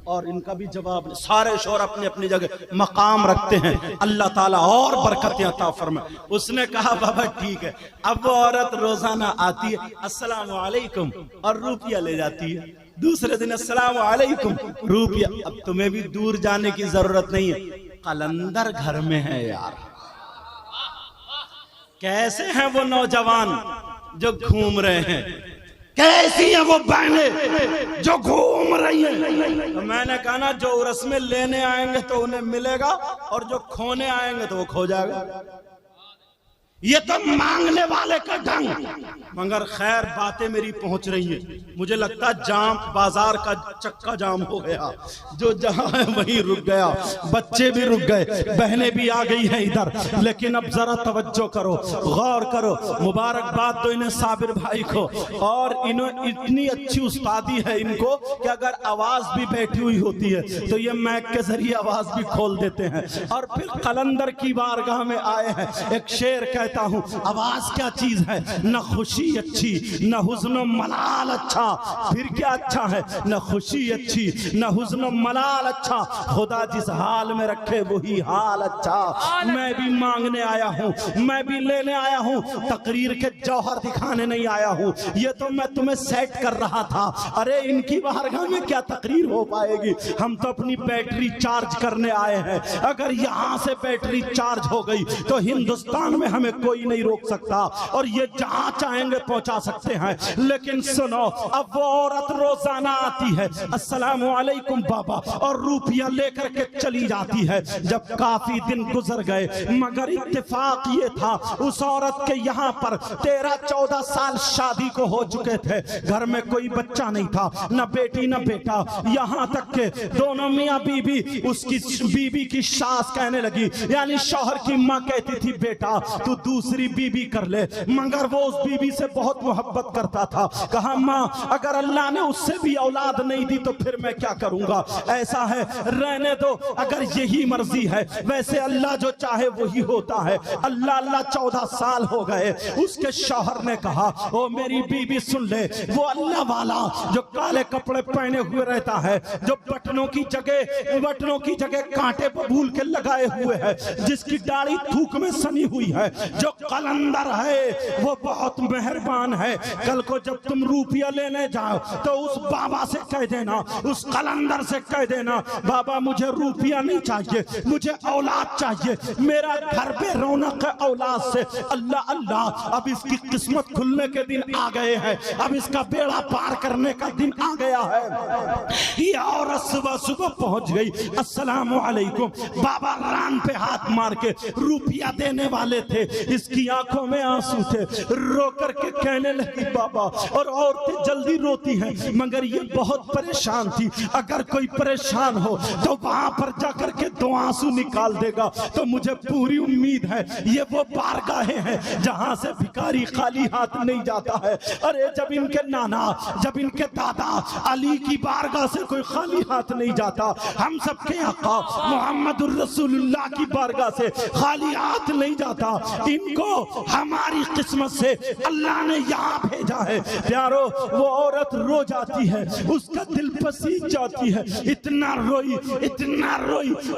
और इनका भी जवाब। सारे शोर अपनी अपनी जगह मकाम रखते हैं, अल्लाह ताला और बरकतें अता फरमाए। उसने कहा बाबा ठीक है। अब वो औरत रोजाना आती है, अस्सलाम वालेकुम, और रुपया ले जाती है। दूसरे दिन अस्सलाम वालेकुम, रुपया। अब तुम्हें भी दूर जाने की जरूरत नहीं है, कलंदर घर में है यार। कैसे हैं वो नौजवान जो घूम रहे हैं, कैसी है वो बहनें जो घूम रही हैं। तो मैंने कहा ना, जो उर्स में लेने आएंगे तो उन्हें मिलेगा, और जो खोने आएंगे तो वो खो जाएगा। ये तो मांगने वाले का ढंग। मगर खैर बातें मेरी पहुंच रही है, मुझे लगता जाम बाजार का चक्का जाम हो गया, जो जहां है वहीं रुक गया। बच्चे भी रुक गए, बहनें भी आ गई हैं इधर। लेकिन अब जरा तवज्जो करो, गौर करो। मुबारकबाद दो इन्हें, साबिर भाई को। और इन्होंने इतनी अच्छी उस्तादी है इनको कि अगर आवाज भी बैठी हुई होती है तो ये मैक के जरिए आवाज भी खोल देते हैं। और फिर कलंदर की बारगाह में आए हैं। एक शेर कहता हूँ, आवाज क्या चीज है, न खुशी अच्छी न हुज़्न मलाल अच्छा। फिर क्या अच्छा है, न खुशी अच्छी न हुज़्न मलाल अच्छा। खुदा जिस हाल में रखे वही हाल अच्छा। मैं भी मांगने आया हूँ, मैं भी लेने आया हूँ, तकरीर के जौहर दिखाने नहीं आया हूँ। ये तो मैं तुम्हें सेट कर रहा था। अरे इनकी बारगाह में क्या तकरीर हो पाएगी, हम तो अपनी बैटरी चार्ज करने आए हैं। अगर यहाँ से बैटरी चार्ज हो गई तो हिंदुस्तान में हमें कोई नहीं रोक सकता और ये जहां चाहेंगे पहुंचा सकते हैं। लेकिन सुनो, अब वो औरत रोजाना आती है, अस्सलाम वालेकुम बाबा, और रुपया लेकर के चली जाती है। जब काफी दिन गुजर गए, मगर इत्तेफाक ये था उस औरत के यहाँ पर 13-14 साल शादी को हो चुके थे, घर में कोई बच्चा नहीं था, न बेटी न बेटा। यहाँ तक के दोनों मियाँ बीबी, उसकी बीबी की सास कहने लगी, यानी शौहर की माँ कहती थी, बेटा तू दूसरी बीबी कर ले। मगर वो उस बीबी से बहुत मोहब्बत करता था। कहा, माँ अगर अल्लाह ने उससे भी औलाद नहीं दी तो फिर मैं क्या करूंगा, ऐसा है रहने दो, अगर यही मर्जी है। वैसे अल्लाह जो चाहे वही होता है। अल्लाह 14 साल हो गए। उसके शौहर ने कहा, ओ मेरी बीबी सुन ले, वो अल्लाह वाला जो काले कपड़े पहने हुए रहता है, जो बटनों की जगह कांटे बबूल के लगाए हुए है, जिसकी दाढ़ी थूक में सनी हुई है, जो कलंदर है, वो बहुत मेहरबान है। कल को जब तुम रुपया लेने जाओ तो उस बाबा से कह देना, उस कलंदर से कह देना, बाबा मुझे रुपया नहीं चाहिए, मुझे औलाद चाहिए, मेरा घर पे रौनक है औलाद से। अल्लाह अल्लाह, अब इसकी किस्मत खुलने के दिन आ गए हैं, अब इसका बेड़ा पार करने का दिन आ गया है। ये औरत सुबह सुबह पहुंच गई, अस्सलाम वालेकुम, बाबा रान पे हाथ मार के रुपया देने वाले थे, इसकी आंखों में आंसू थे, रो करके कहने लगी बाबा। और औरतें जल्दी रोती हैं, मगर ये बहुत परेशान थी। अगर कोई परेशान हो तो वहां पर जाकर के 2 आंसू निकाल देगा। तो मुझे पूरी उम्मीद है ये वो बारगाहें हैं जहां से भिखारी खाली हाथ नहीं जाता है। अरे जब इनके नाना, जब इनके दादा अली की बारगाह से कोई खाली हाथ नहीं जाता, हम सबके आका मोहम्मदुर रसूलुल्लाह की बारगाह से खाली हाथ नहीं जाता। इनको हमारी किस्मत से अल्लाह ने यहाँ भेजा है। प्यारो, वो औरत रो जाती है, उसका दिल पसीज जाती है, इतना रोई,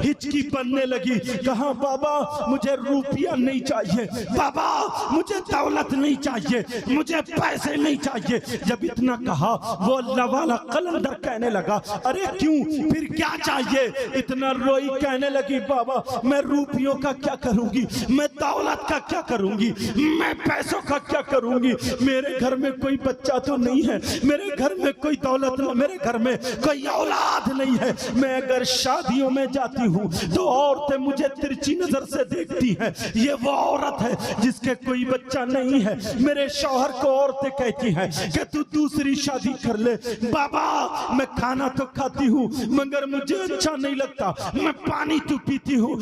हिचकी बनने लगी। कहा, बाबा मुझे रुपया नहीं चाहिए, बाबा मुझे दौलत नहीं चाहिए, मुझे पैसे नहीं चाहिए। जब इतना कहा, वो अल्लाह वाला कलंदर कहने लगा, अरे क्यों, फिर क्या चाहिए? इतना रोई, कहने लगी, बाबा मैं रुपयों का क्या करूंगी, मैं दौलत का क्या करूंगी, मैं पैसों का क्या करूंगी, मेरे घर में कोई बच्चा तो नहीं है, मेरे घर में कोई दौलत नहीं, मेरे घर में कोई औलाद नहीं है। मैं अगर शादियों में जाती हूँ तो औरतें मुझे तिरछी नजर से देखती हैं। ये वो औरत है जिसके कोई बच्चा नहीं है। मेरे शौहर को औरतें कहती हैं कि तू दूसरी शादी कर ले। बाबा मैं खाना तो खाती हूँ मगर मुझे अच्छा नहीं लगता, मैं पानी तो पीती हूँ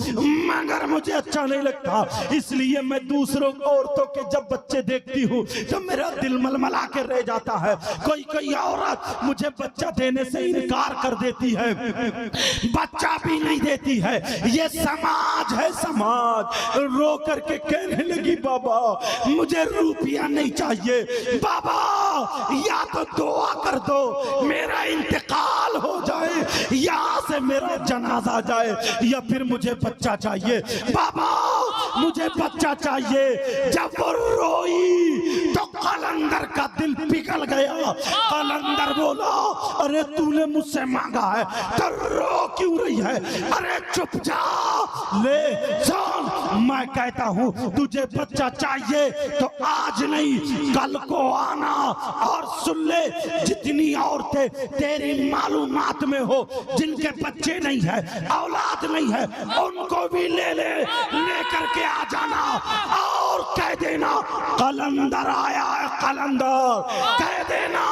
मगर मुझे अच्छा नहीं लगता, इसलिए मैं दूसरों औरतों के जब बच्चे देखती हूँ तो मेरा दिल मलमला के रह जाता है। कोई औरत मुझे बच्चा देने से इनकार कर देती है, बच्चा भी नहीं देती है। ये समाज है, समाज। रो करके कहने लगी, बाबा मुझे रुपया नहीं चाहिए, बाबा या तो दुआ कर दो मेरा इंतकाल हो जाए, यहाँ से मेरा जनाजा जाए, या फिर मुझे बच्चा चाहिए, बाबा मुझे बच्चा चाहिए। जब वो रोई तो कलंदर का दिल पिघल गया। कलंदर बोला, अरे तूने मुझसे मांगा है तो रो क्यों रही है? अरे चुप जा, ले सुन, मैं कहता हूँ तुझे बच्चा चाहिए तो आज नहीं कल को आना और सुन ले, जितनी औरतें तेरी मालूमात में हो जिनके बच्चे नहीं है, औलाद नहीं है, उनको भी ले करके आ जाना और कह देना कलंदर आया है, कलंदर कह देना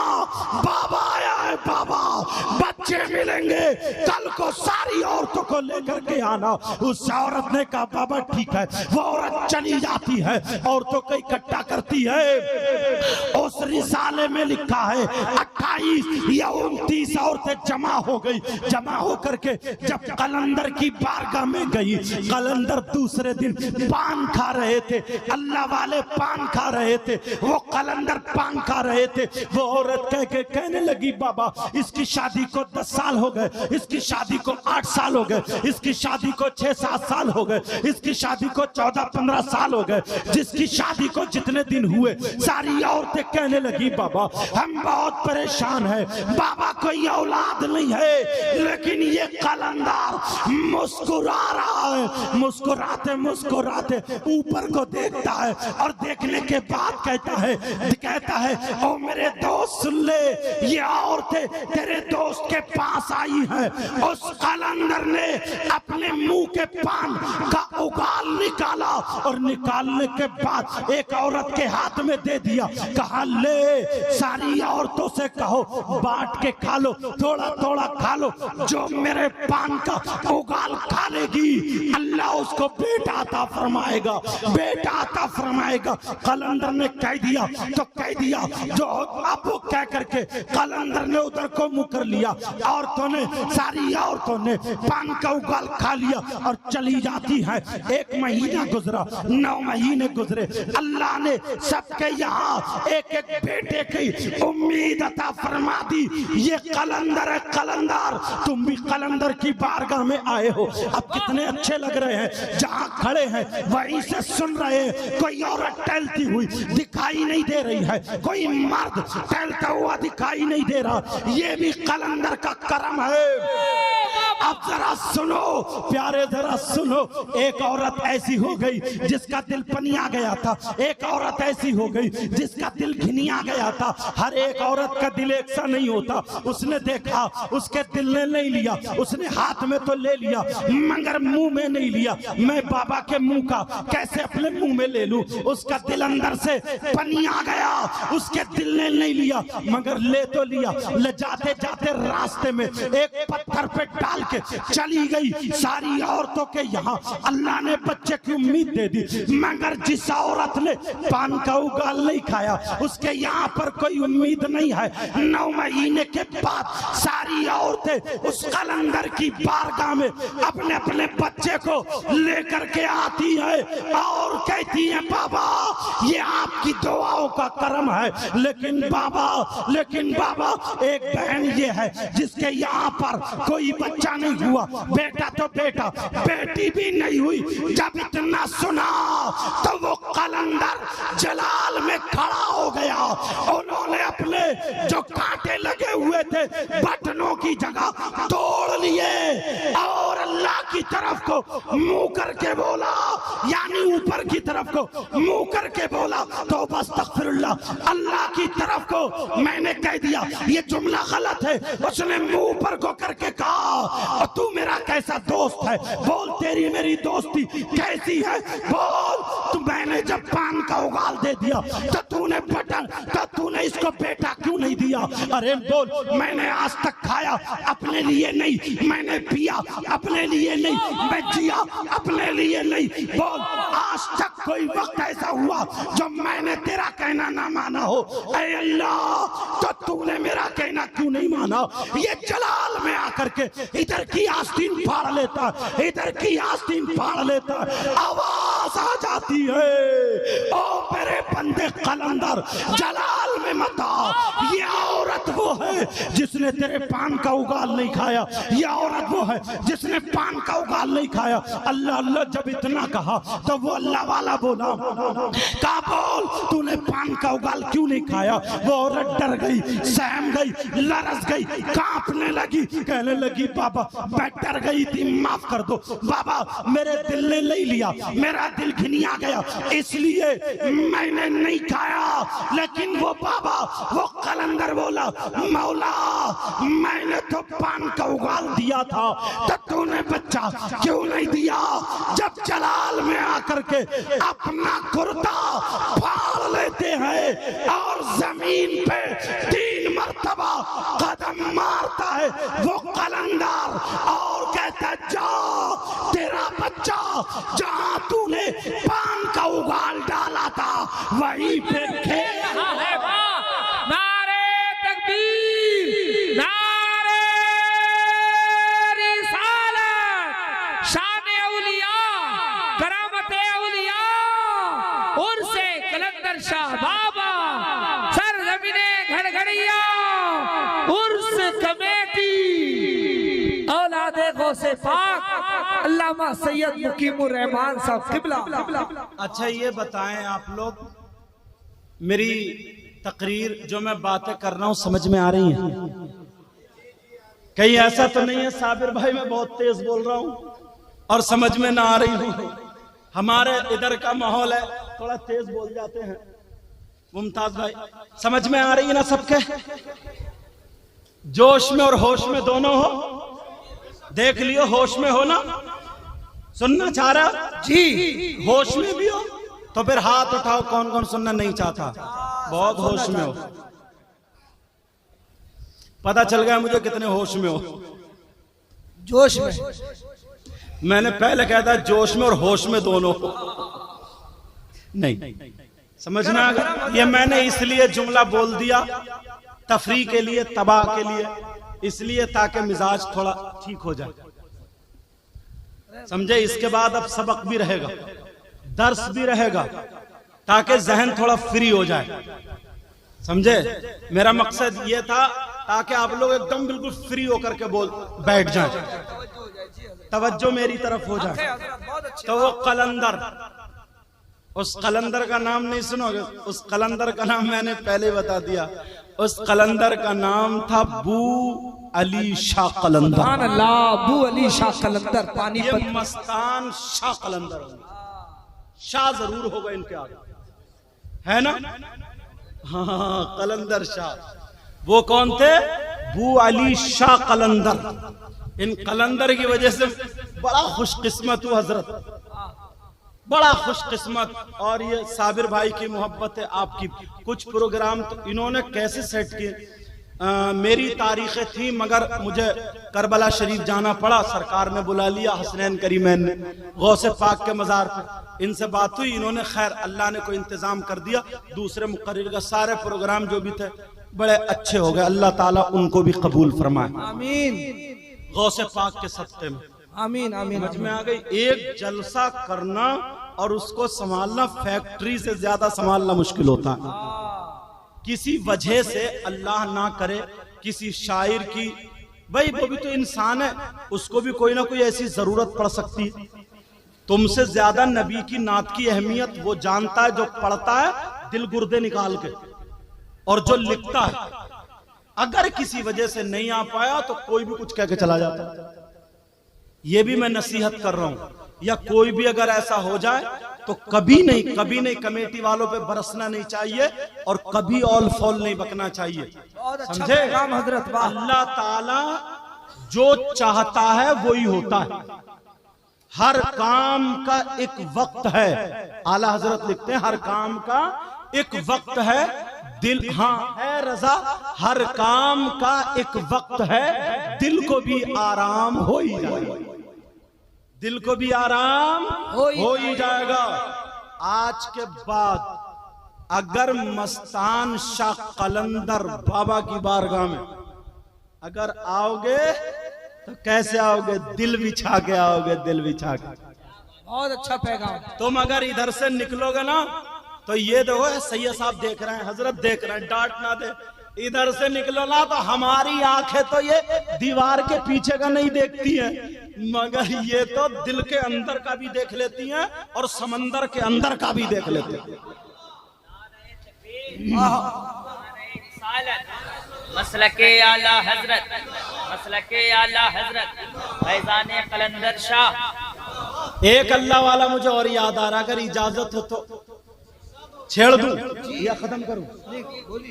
बाबा आया है, बाबा बच्चे मिलेंगे, कल को सारी औरतों को लेकर के आना। उस औरत ने कहा, बाबा ठीक है। वो औरत चली जाती है, औरतों को इकट्ठा करती है। उस रिसाले में लिखा है 28 या 29 औरतें जमा हो गई। जमा होकर के जब कलंदर की बारगाह में गई, कलंदर दूसरे दिन पान खा रहे थे, अल्लाह वाले पान खा रहे थे, वो कलंदर पान खा रहे थे। वो औरत कह के कहने लगी, बाबा इसकी शादी को 10 साल हो गए, इसकी शादी को 8 साल हो गए, इसकी शादी को 6-7 साल हो गए, इसकी शादी को 14-15 साल हो गए। जिसकी शादी को जितने दिन हुए सारी औरतें कहने लगी बाबा हम बहुत परेशान हैं, बाबा कोई औलाद नहीं है। लेकिन ये कलंदर मुस्कुरा रहा है, मुस्कुराते मुस्कुराते ऊपर को देखता है और देखने के बाद कहता है ओ मेरे दोस्त सुन ले, ये औरतें तेरे दोस्त के पास आई हैं। उस कलंदर ने अपने मुंह के पान का उगाल निकाला और निकालने के बाद एक औरत के हाथ में दे दिया, कहा ले सारी औरतों से कहो बांट के खा लो, थोड़ा थोड़ा खा लो, जो मेरे पान का उगाल खा लेगी अल्लाह उसको बेटा अता फरमाएगा, बेटा अता फरमाएगा। कलंदर ने कह दिया तो कह दिया, जो अब वो कह करके कलंदर ने उधर को मुंह कर लिया। औरतों ने सारी औरतों ने पान का उगाल खा लिया और चली जाती है। 1 महीना गुजरा, 9 महीने गुजरे, अल्लाह ने सबके यहाँ एक एक बेटे की उम्मीद अता फरमा दी। ये कलंदर है, कलंदर तुम भी कलंदर की बारगाह में आए हो। अब कितने अच्छे लग रहे हैं, जहाँ खड़े हैं वहीं से सुन रहे हैं। कोई औरत टहलती हुई दिखाई नहीं दे रही है, कोई मर्द टहलता हुआ दिखाई नहीं दे रहा। ये भी कलंदर का करम है। अब जरा सुनो प्यारे, जरा सुनो। एक औरत ऐसी हो गई जिसका दिल पनिया गया था, एक औरत ऐसी हो गई जिसका दिल घिनिया गया था। हर एक औरत का दिल एक सा नहीं होता। उसने देखा, उसके दिल ने नहीं लिया, उसने हाथ में तो ले लिया मगर मुंह में नहीं लिया। मैं बाबा के मुंह का कैसे अपने मुंह में ले लूं? उसका दिल अंदर से पनिया गया, उसके दिल ने नहीं लिया मगर ले तो लिया। ले जाते जाते रास्ते में एक पत्थर पे डाल के चली गई। सारी औरतों के यहाँ अल्लाह ने बच्चे की उम्मीद दे दी मगर जिस औरत ने पान का उगाल नहीं खाया उसके यहाँ पर कोई उम्मीद नहीं है। 9 महीने के बाद सारी औरतें उस कलंदर की बारगाह में अपने अपने बच्चे को लेकर के आती है और कहती है बाबा ये आपकी दुआओं का करम है। लेकिन बाबा एक बहन ये है जिसके यहाँ पर कोई बच्चा नहीं हुआ, बेटा तो बेटा, बेटी भी नहीं हुई। जब इतना सुना तो वो कलंदर जलाल में खड़ा हो गया। उन्होंने अपने जो कांटे लगे हुए थे बटनों की जगह तोड़ लिए और अल्लाह की तरफ को मुंह करके बोला, यानी ऊपर की तरफ को मुंह करके बोला तो बस तकफिरुल्लाह, अल्लाह की तरफ को मैंने कह दिया ये जुमला गलत है। उसने मुंह पर को करके कहा तू मेरा कैसा दोस्त है, बोल तेरी मेरी दोस्ती कैसी है बोल। तो मैंने जब पान का उगाल दे दिया तो तूने बटन, तो तूने इसको बेटा क्यों नहीं दिया? अरे बोल मैंने आज तक खाया अपने लिए नहीं, मैंने पिया अपने लिए नहीं, मैं जिया अपने लिए नहीं। बोल आज तक कोई वक्त ऐसा हुआ जो मैंने तेरा कहना ना माना हो? ऐ अल्लाह तो तूने मेरा कहना क्यों नहीं माना? ये जलाल में आकर के इधर की आस्तीन फाड़ लेता, इधर की आस्तीन फाड़ लेता, आवाज आ जाती है ओ मेरे बंदे कलंदर जलाल में मत आ। ये औरत वो है जिसने तेरे पान का उगाल नहीं खाया, ये औरत वो है जिसने पान का उगाल नहीं खाया। अल्लाह अल्लाह जब इतना कहा तो वो अल्लाह वाला बोला का बोल तूने पान का उगाल क्यों नहीं खाया? वो औरत डर गई, सहम गई, लरस गई, कांपने लगी, कहने लगी बाबा मैं डर गई थी, माफ कर दो बाबा, मेरे दिल ने नहीं लिया, मेरा दिल घिनिया गया इसलिए मैंने नहीं खाया। लेकिन वो बाबा वो कलंदर बोला मौला मैंने तो पान का उगाल दिया था तो तूने बच्चा क्यों नहीं दिया? जब जलाल में आकर के अपना कुर्ता फाड़ लेते हैं और जमीन पे 3 मरतबा कदम मारता है वो कलंदर और कहता जा तेरा बच्चा जहां तूने पान का उगाल डाला था वहीं पे खेल रहा है। नारे तकबीर, नारे रिसालत, शान औलिया, करामत औलिया, उर्से कलंदर शाह बाबा, सरजमीने घड़घड़िया, उर्स कमेटी। अल्लामा सैयद मुकीमुर रहमान साहब किबला। अच्छा ये बताएं आप लोग, मेरी तकरीर जो मैं बातें कर रहा हूं समझ में आ रही हैं? कहीं ऐसा तो नहीं है साबिर भाई मैं बहुत तेज बोल रहा हूं और समझ में ना आ रही हूं? हमारे इधर का माहौल है, थोड़ा तेज बोल जाते हैं। मुमताज भाई समझ में आ रही है ना सबके? जोश में और होश में दोनों हो, देख लियो। होश में हो ना, सुनना चाह रहा जी, होश में भी हो तो फिर हाथ उठाओ कौन कौन सुनना नहीं चाहता। बहुत होश में हो, पता चल गया मुझे कितने होश में हो। जोश में। मैंने पहले कहा था जोश में और होश में दोनों हो। नहीं समझना, ये मैंने इसलिए जुमला बोल दिया तफरी के लिए, तबाह के लिए, इसलिए ताकि मिजाज थोड़ा ठीक हो जाए, समझे? इसके बाद अब सबक भी रहेगा, दर्स भी रहेगा, ताकि जहन थोड़ा फ्री हो जाए, समझे? मेरा मकसद ये था ताकि आप लोग एकदम बिल्कुल फ्री होकर के बोल बैठ जाएं, तवज्जो मेरी तरफ हो जाए। तो वो कलंदर, उस कलंदर का नाम नहीं सुनोगे? उस कलंदर का नाम मैंने पहले बता दिया। उस कलंदर का नाम था बू अली शाह कलंदर। सुभान अल्लाह, बू अली शाह कलंदर ये पानीपत। मस्तान शाह कलंदर, शाह जरूर होगा इनके आगे, है ना? हाँ, कलंदर शाह। वो कौन थे? बू अली शाह कलंदर। इन कलंदर की वजह से बड़ा खुशकिस्मत हूँ हजरत, बड़ा खुशकिस्मत। और ये साबिर भाई की मोहब्बत है आपकी। कुछ प्रोग्राम तो इन्होंने कैसे सेट किए, मेरी तारीखें थी मगर मुझे करबला शरीफ जाना पड़ा, सरकार ने बुला लिया, हसनैन करीमैन ने, गौसे पाक के मज़ार पे इनसे बात हुई, इन्होंने खैर अल्लाह ने कोई इंतजाम कर दिया। दूसरे मुकर्रिर का सारे प्रोग्राम जो भी थे बड़े अच्छे हो गए, अल्लाह ताला उनको भी कबूल फरमाए, आमीन गौसे पाक के सत्ते में। आमीन आमीन। समझ में आ गई? एक जलसा करना और उसको संभालना फैक्ट्री से ज्यादा संभालना मुश्किल होता है। किसी वजह से अल्लाह ना करे, किसी शायर की, भाई वो भी तो इंसान है, उसको भी कोई ना कोई ऐसी जरूरत पड़ सकती है। तुमसे ज्यादा नबी की नात की अहमियत वो जानता है जो पढ़ता है दिल गुर्दे निकाल के, और जो लिखता है। अगर किसी वजह से नहीं आ पाया तो कोई भी कुछ कह के चला जाता है। ये भी मैं नसीहत कर रहा हूं, या कोई भी अगर ऐसा हो जाए तो कभी नहीं कमेटी वालों पे बरसना नहीं चाहिए और कभी ऑल फॉल नहीं बकना चाहिए, बहुत अच्छा समझे? पैगाम हजरत। वाह। अल्लाह ताला जो चाहता है वही होता है। हर काम का एक वक्त है, आला हजरत लिखते हैं हर काम का एक वक्त है। दिल, हाँ है रजा, हर काम का एक वक्त है, दिल को भी आराम हो ही जाएगा, दिल को भी आराम हो ही जाएगा। आज के बाद अगर मस्तान शाह कलंदर बाबा की बारगाह में अगर आओगे तो कैसे आओगे? दिल बिछा के आओगे, दिल बिछा के। बहुत अच्छा पैगाम। तुम अगर इधर से निकलोगे ना तो ये देखो सैयद साहब देख रहे हैं, हजरत देख रहे हैं, डांट ना दे। इधर से निकलो ना तो हमारी आंखें तो ये दीवार के पीछे का नहीं देखती हैं, मगर ये तो दिल के अंदर का भी देख लेती हैं और समंदर के अंदर का भी देख लेती हैं। मसलके आला हजरत, मसलके आला हजरत फैजान कलंदर शाह। एक अल्लाह वाला मुझे और याद आ रहा, अगर इजाजत हो तो छेड़ दूं या खत्म करूं?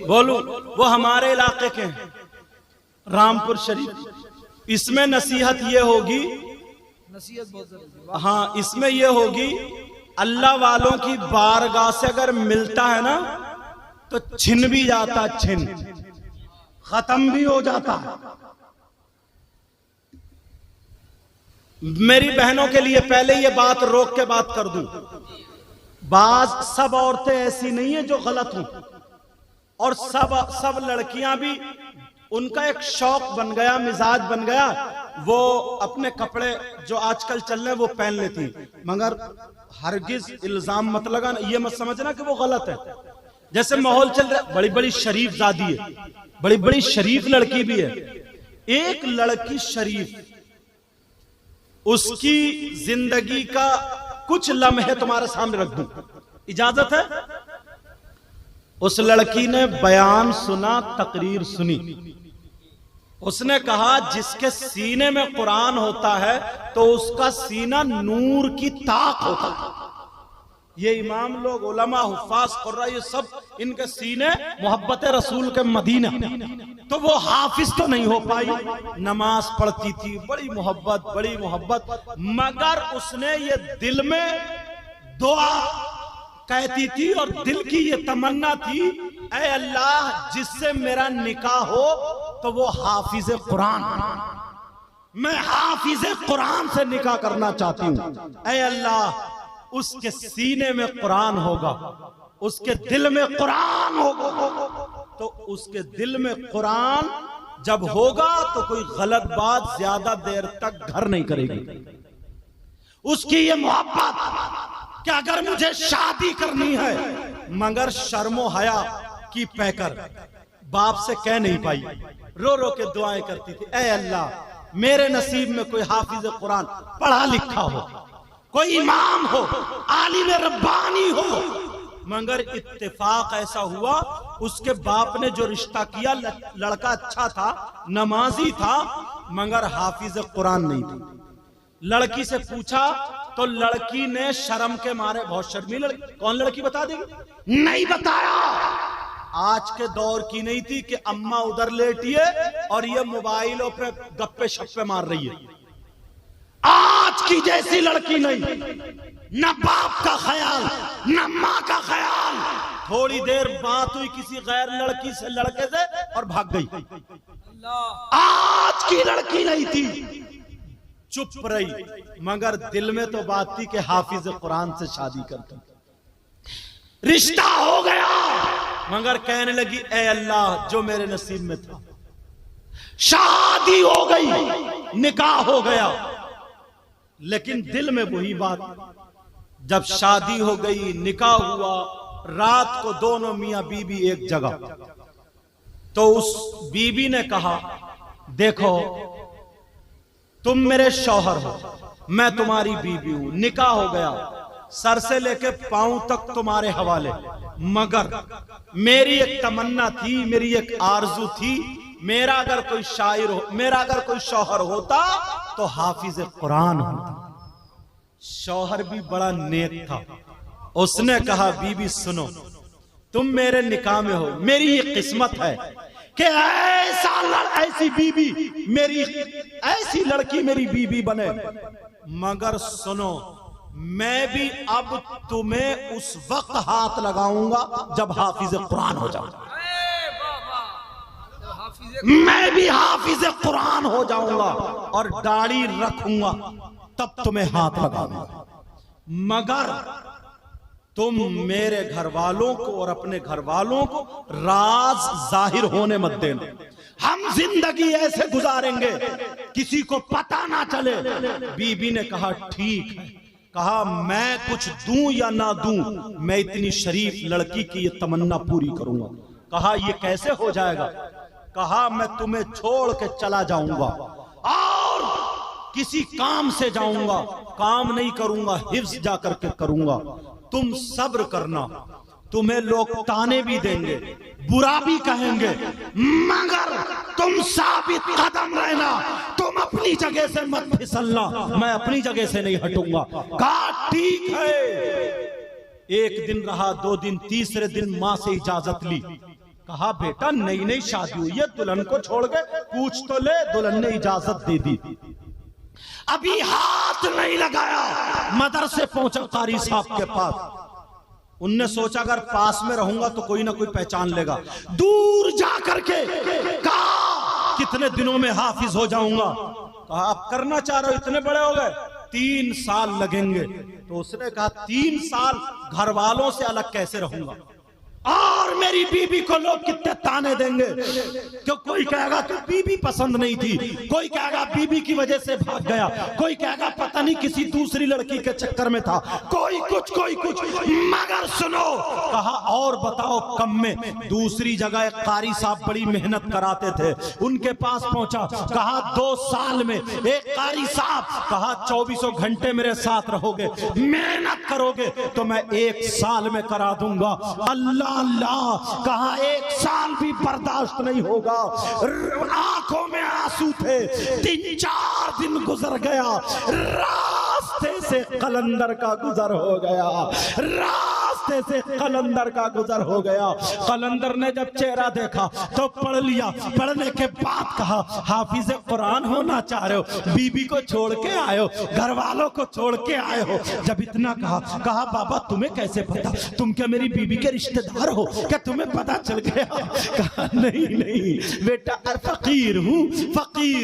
बोलूं? वो हमारे इलाके के हैं, रामपुर शरीफ। इसमें नसीहत ये होगी, नसीहत बहुत जरूरी। हाँ इसमें ये होगी, अल्लाह वालों की बारगाह से अगर मिलता है ना तो छिन भी जाता, छिन खत्म भी हो जाता है। मेरी बहनों के लिए पहले ये बात रोक के बात कर दूं, बाज सब औरतें ऐसी नहीं है जो गलत हों, और सब लड़कियां भी उनका एक शौक बन गया, मिजाज बन गया, वो अपने कपड़े जो आजकल चल रहे हैं वो पहन लेती, मगर हरगिज इल्जाम मत लगाना, ये मत समझना कि वो गलत है। जैसे माहौल चल रहा है, बड़ी बड़ी शरीफ जादी है, बड़ी बड़ी शरीफ लड़की भी है। एक लड़की शरीफ, उसकी जिंदगी का कुछ लम्हे तुम्हारे सामने रख दूं, इजाजत है? उस लड़की ने बयान सुना, तकरीर सुनी। उसने कहा जिसके सीने में कुरान होता है तो उसका सीना नूर की ताक होता है। ये इमाम लोग, उलमा, हुफ्फाज, कुर्रा, ये सब इनके सीने मोहब्बत रसूल के मदीना। तो वो हाफिज तो नहीं हो पाई, नमाज पढ़ती थी, बड़ी मोहब्बत, मगर उसने ये दिल में दुआ कहती थी और दिल की ये तमन्ना थी, ऐ अल्लाह जिससे मेरा निकाह हो तो वो हाफिज कुरान, मैं हाफिज कुरान से निकाह करना चाहती हूँ। ऐ अल्लाह उसके सीने में कुरान होगा, उसके दिल में कुरान होगा, तो उसके दिल में कुरान जब होगा तो कोई गलत बात ज्यादा देर तक घर नहीं करेगी। उसकी ये मोहब्बत कि अगर मुझे शादी करनी है, मगर शर्मो हया की पैकर बाप से कह नहीं पाई, रो रो के दुआएं करती थी, ऐ अल्लाह मेरे नसीब में कोई हाफिज कुरान पढ़ा लिखा हो, कोई इमाम हो, आलिम रब्बानी हो। मगर इत्तेफाक ऐसा हुआ, उसके बाप ने जो रिश्ता किया, लड़का अच्छा था, नमाजी था, मगर हाफिज कुरान नहीं था। लड़की से पूछा तो लड़की ने शर्म के मारे, बहुत शर्मी लड़की, कौन लड़की बता देगी? नहीं बताया। आज के दौर की नहीं थी कि अम्मा उधर लेटी है और ये मोबाइलों पे गप्पे शप्पे मार रही है। आज की जैसी लड़की नहीं, न बाप का ख्याल न माँ का ख्याल। थोड़ी देर बात हुई किसी गैर लड़की से, लड़के से, और भाग गई। आज की लड़की नहीं थी, चुप रही, मगर दिल में तो बात थी कि हाफिज कुरान से शादी करती। रिश्ता हो गया, मगर कहने लगी ऐ अल्लाह जो मेरे नसीब में था। शादी हो गई, निकाह हो गया, लेकिन दिल में वही बात। जब शादी हो गई, निकाह हुआ, रात को दोनों मियां बीबी एक जगह, तो उस बीबी ने कहा देखो तुम मेरे शौहर हो, मैं तुम्हारी बीबी हूं, निकाह हो गया, सर से लेके पांव तक तुम्हारे हवाले, मगर मेरी एक तमन्ना थी, मेरी एक आरजू थी, मेरा अगर कोई शायर हो, मेरा अगर कोई शौहर होता तो हाफिज कुरान होता। शौहर भी बड़ा नेक था, उसने कहा बीबी सुनो, तुम मेरे निकाह में हो, मेरी ये किस्मत है कि ऐसी बीबी मेरी, ऐसी लड़की मेरी बीबी बने, मगर सुनो मैं भी अब तुम्हें उस वक्त हाथ लगाऊंगा जब हाफिज कुरान हो जाऊंगा, मैं भी हाफिज कुरान हो जाऊंगा और दाढ़ी रखूंगा, तब तुम्हें हाथ लगाऊंगा, मगर तुम मेरे घर वालों को और अपने घर वालों को राज जाहिर होने मत देना, हम जिंदगी ऐसे गुजारेंगे किसी को पता ना चले। बीबी ने कहा ठीक है, कहा मैं कुछ दूं या ना दूं, मैं इतनी शरीफ लड़की की ये तमन्ना पूरी करूंगा। कहा ये कैसे हो जाएगा? कहा मैं तुम्हें छोड़ के चला जाऊंगा और किसी काम से जाऊंगा, काम नहीं करूंगा, हिफ्ज जा करके करूंगा, तुम सब्र करना, तुम्हें लोग ताने भी देंगे, बुरा भी कहेंगे, मगर तुम साबित कदम रहना, तुम अपनी जगह से मत फिसलना, मैं अपनी जगह से नहीं हटूंगा। कहा ठीक है। एक दिन रहा, 2 दिन, तीसरे दिन मां से इजाजत ली। कहा बेटा नई नई शादी हुई है, दुल्हन को छोड़ के पूछ तो ले। दुल्हन ने इजाजत दे दी, अभी हाथ नहीं लगाया, मदरसे पहुंचा कारी साहब के पास। उनने सोचा अगर पास में रहूंगा तो कोई ना कोई पहचान लेगा, दूर जा करके कहा कितने दिनों में हाफिज हो जाऊंगा। कहा आप करना चाह रहे हो, इतने बड़े हो गए, 3 साल लगेंगे। तो उसने कहा 3 साल घर वालों से अलग कैसे रहूंगा, और मेरी बीबी को लोग कितने ताने देंगे। क्यों? कोई कहेगा कि बीबी पसंद नहीं थी, कोई कहेगा बीबी की वजह से भाग गया, कोई कहेगा पता नहीं किसी दूसरी लड़की के चक्कर में था, कोई कुछ। मगर सुनो, कहा और बताओ कम में। दूसरी जगह एक कारी साहब बड़ी मेहनत कराते थे, उनके पास पहुंचा, कहा 2 साल में एक कारी साहब, कहा 24 घंटे मेरे साथ रहोगे, मेहनत करोगे तो मैं 1 साल में करा दूंगा। अल्लाह अल्लाह, कहा 1 साल भी बर्दाश्त नहीं होगा। आंखों में आंसू थे। 3-4 दिन गुजर गया, रास्ते से कलंदर का गुजर हो गया, रास्ते से कलंदर का गुजर हो गया। कलंदर ने जब चेहरा देखा तो पढ़ लिया, पढ़ने के बाद कहा हाफिज कुरान होना चाह रहे हो, बीबी को छोड़ के आए हो, घर वालों को छोड़ के आए हो। जब इतना कहा बाबा तुम्हें कैसे पता, तुम क्या मेरी बीबी के रिश्तेदार हो, क्या तुम्हें पता चल गया? कहा नहीं बेटा, फकीर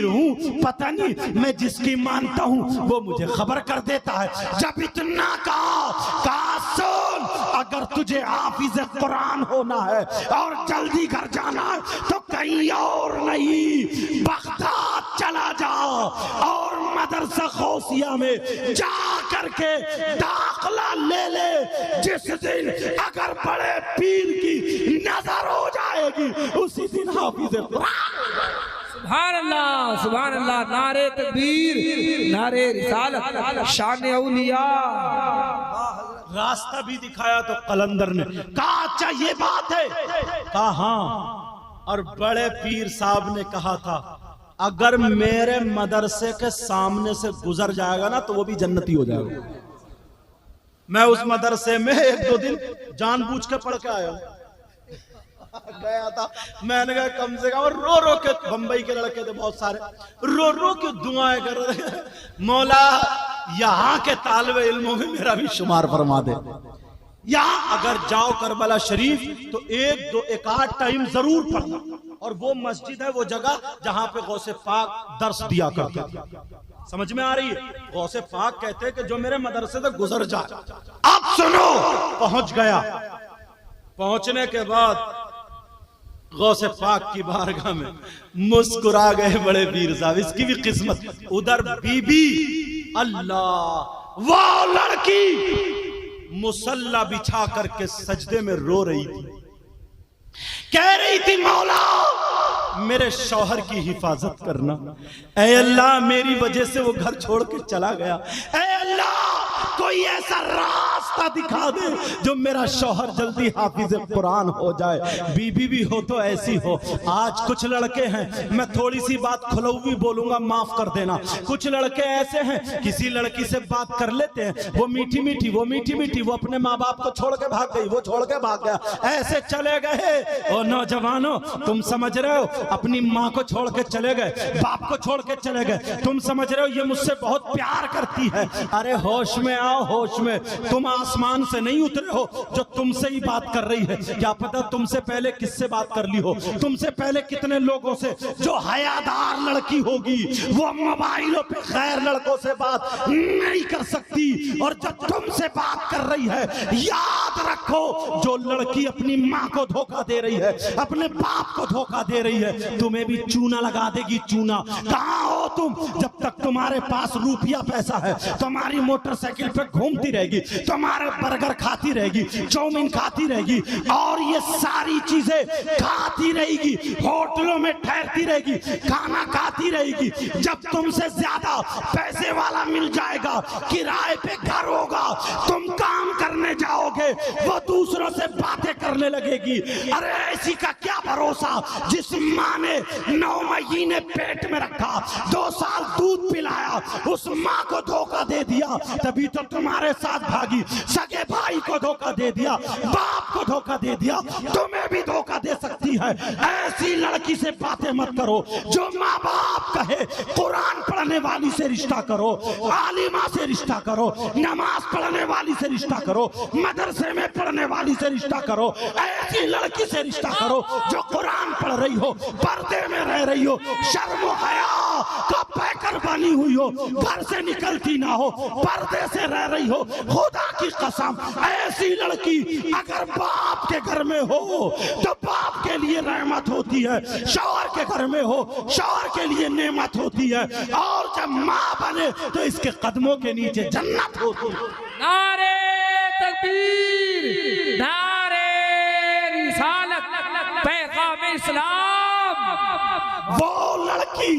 हूँ, पता नहीं मैं जिसकी मानता हूँ वो मुझे खबर कर देता है। जब इतना कहा सुन, अगर तुझे हाफिज कुरान होना है और जल्दी घर जाना है तो कहीं और नहीं, बगदाद चला जाओ और मदरसा गौसिया में जा करके दाखला ले। जिस दिन अगर बड़े पीर की नजर हो जाएगी उसी दिन हाफिज कुरान। सुभान अल्लाह, नारे तकबीर, नारे रिसालत, शान औलिया। रास्ता भी दिखाया तो कलंदर ने कहा अच्छा ये बात है, कहा हाँ। और बड़े पीर साहब ने कहा था अगर मेरे मदरसे के सामने से गुजर जाएगा ना तो वो भी जन्नती हो जाएगा। मैं उस मदरसे में 1-2 दिन जानबूझ के पढ़ के आया गया था। मैंने कहा कम से कम, रो के, बंबई के लड़के थे बहुत सारे, रो के दुआएं कर रहे, मौला यहाँ के तालिबे इल्मों में मेरा भी शुमार फरमा दे। यहाँ अगर जाओ करबला शरीफ तो 1-2-1-8 टाइम जरूर पढ़ना, और वो मस्जिद है, वो जगह जहां पे गौसे पाक दर्स दिया करते थे। समझ में आ रही है? गौसे पाक कहते हैं कि जो मेरे मदरसे से गुजर जाए। अब सुनो, पहुंच गया। पहुंचने के बाद गौसे पाक की बारगाह में मुस्कुरा गए बड़े पीर साहब। इसकी भी किस्मत, उधर बीबी, अल्लाह, वो लड़की मुसल्ला बिछा करके सजदे में रो रही थी, कह रही थी मौला मेरे शौहर की हिफाजत करना। ऐ अल्लाह मेरी वजह से वो घर छोड़ के चला गया, ऐ अल्लाह कोई ऐसा रास्ता दिखा दे जो मेरा शौहर जल्दी हाफिज कुरान हो जाए। बीबी भी हो तो ऐसी हो। आज कुछ लड़के हैं, मैं थोड़ी सी बात खुलौवी बोलूंगा, माफ कर देना, कुछ लड़के ऐसे हैं किसी लड़की से बात कर लेते हैं, वो मीठी मीठी, वो अपने माँ बाप को छोड़ के भाग गई, वो छोड़ के भाग गया, ऐसे चले गए। और नौजवानों तुम समझ रहे हो, अपनी माँ को छोड़ के चले गए, बाप को छोड़ के चले गए, तुम समझ रहे हो ये मुझसे बहुत प्यार करती है। अरे होश में आओ, होश में। तुम आसमान से नहीं उतरे हो जो तुमसे ही बात कर रही है। क्या पता तुमसे पहले किससे बात कर ली हो, तुमसे पहले कितने लोगों से। जो हयादार लड़की होगी वो मोबाइलों पे गैर लड़कों से बात नहीं कर सकती, और जब तुमसे बात कर रही है याद रखो, जो लड़की अपनी माँ को धोखा दे रही है, अपने बाप को धोखा दे रही है, तुम्हें भी चूना लगा देगी। चूना कहाँ हो तुम? जब तक तुम्हारे पास रुपया पैसा है, तुम्हारी मोटरसाइकिल पे घूमती रहेगी, तुम्हारे बर्गर खाती रहेगी, चाउमीन खाती रहेगी, और ये सारी चीजें खाती रहेगी, होटलों में ठहरती रहेगी, खाना खाती रहेगी। जब तुमसे ज्यादा पैसे वाला मिल जाएगा, किराए पे घर होगा, तुम काम करने जाओगे, वो दूसरों से बातें करने लगेगी। अरे ऐसी का क्या भरोसा जिस माँ ने 9 महीने पेट में रखा, 2 साल दूध पिलाया, उस माँ को धोखा दे दिया, तभी तो तुम्हारे साथ भागी। सगे भाई को धोखा दे दिया, बाप को धोखा दे दिया, तुम्हें भी धोखा दे सकती है। ऐसी लड़की से बातें मत करो। जो माँ बाप कहे कुरान पढ़ने वाली से रिश्ता करो, आलिमा से रिश्ता करो, नमाज पढ़ने वाली से रिश्ता करो, मदरसे में पढ़ने वाली से रिश्ता करो, ऐसी लड़की से रिश्ता करो जो कुरान पढ़ रही हो, पर्दे में रह रही हो, शर्म हया का पैकर घर बनी हुई हो, घर से निकलती ना हो, पर्दे से रह रही हो, खुदा की कसम ऐसी लड़की अगर बाप के घर में हो तो बाप के लिए रहमत होती है, शौहर के घर में हो शौहर के लिए नेमत होती है, और जब माँ बने तो इसके कदमों के नीचे जन्नत होती है। नारे तकबीर, नारे रिसालत, पैगाम इस्लाम। वो लड़की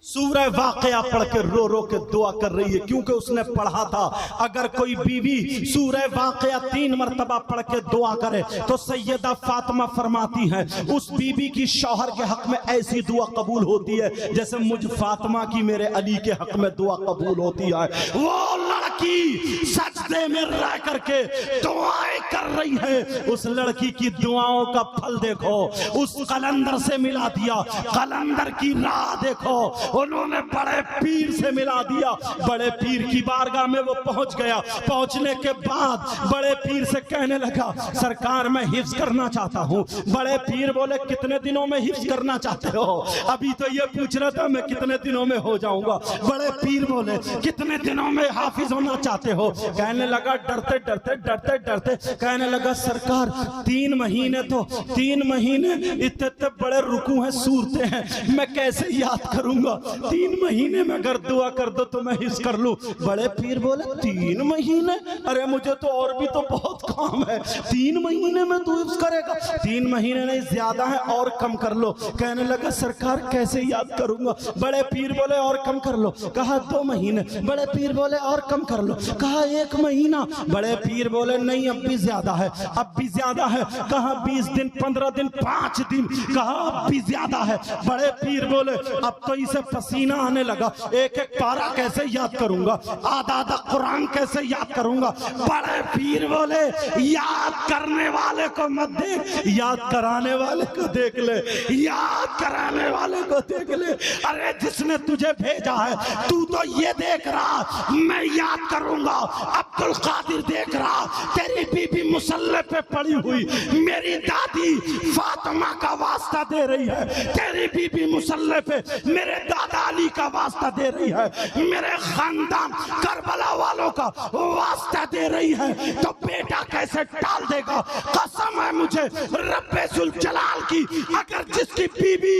सूरह वाक़या पढ़ के रो रो के दुआ कर रही है, क्योंकि उसने पढ़ा था अगर कोई बीवी सूरह वाक़या 3 मरतबा पढ़ के दुआ करे तो सैयदा फातिमा फरमाती है उस बीवी की शौहर के हक में ऐसी दुआ कबूल होती है जैसे मुझ फातिमा की मेरे अली के हक में दुआ कबूल होती है। वो लड़की सजदे में रह करके दुआएं कर रही है, उस लड़की की दुआओं का फल देखो, उस कलंदर से मिला दिया, कलंदर की राह देखो, उन्होंने बड़े पीर से मिला दिया, बड़े पीर की बारगाह में वो पहुंच गया। पहुंचने के बाद बड़े पीर से कहने लगा सरकार मैं हिफ्ज करना चाहता हूं। बड़े पीर बोले कितने दिनों में हिफ्ज करना चाहते हो? अभी तो ये पूछ रहा था मैं कितने दिनों में हो जाऊंगा। बड़े पीर बोले कितने दिनों में हाफिज होना चाहते हो? कहने लगा डरते डरते डरते डरते कहने लगा सरकार 3 महीने, तो 3 महीने इतने बड़े रुकू हैं, सूरते हैं, मैं कैसे याद करूंगा? 3 महीने में अगर दुआ कर दो तो मैं हिफ्ज कर लूं। बड़े पीर बोले 3 महीने? अरे मुझे तो और भी तो बहुत काम है, 3 महीने में तू हिफ्ज करेगा? 3 महीने नहीं ज्यादा है, और कम कर लो। कहने लगा सरकार कैसे याद करूंगा? बड़े पीर बोले और कम कर लो। कहा 2 महीने। बड़े पीर बोले और कम कर लो। कहा 1 महीना। बड़े पीर बोले नहीं अब भी ज्यादा है, अब भी ज्यादा है। कहा 20 दिन, 15 दिन, 5 दिन। कहा अब भी ज्यादा है। बड़े पीर बोले अब तो इसे पसीना आने लगा, एक एक पारा कैसे याद करूंगा, आधा आधा कुरान कैसे याद करूंगा? बड़े पीर बोले याद करने वाले को मत देख, याद कराने वाले को देख ले, याद कराने वाले को देख ले। अरे जिसने तुझे भेजा है तू तो ये देख रहा मैं याद करूंगा, अब्दुल कादिर देख रहा तेरी बीबी मुसल्ले पे पड़ी हुई, मेरी दादी फातिमा का वास्ता दे रही है, तेरी बीबी मुसल्ले पे मेरे दादा अली का वास्ता दे रही है, मेरे खानदान करबला वालों का वास्ता दे रही है, तो बेटा कैसे टाल देगा? कसम है मुझे रब्बे जुल जलाल की, अगर जिसकी बीबी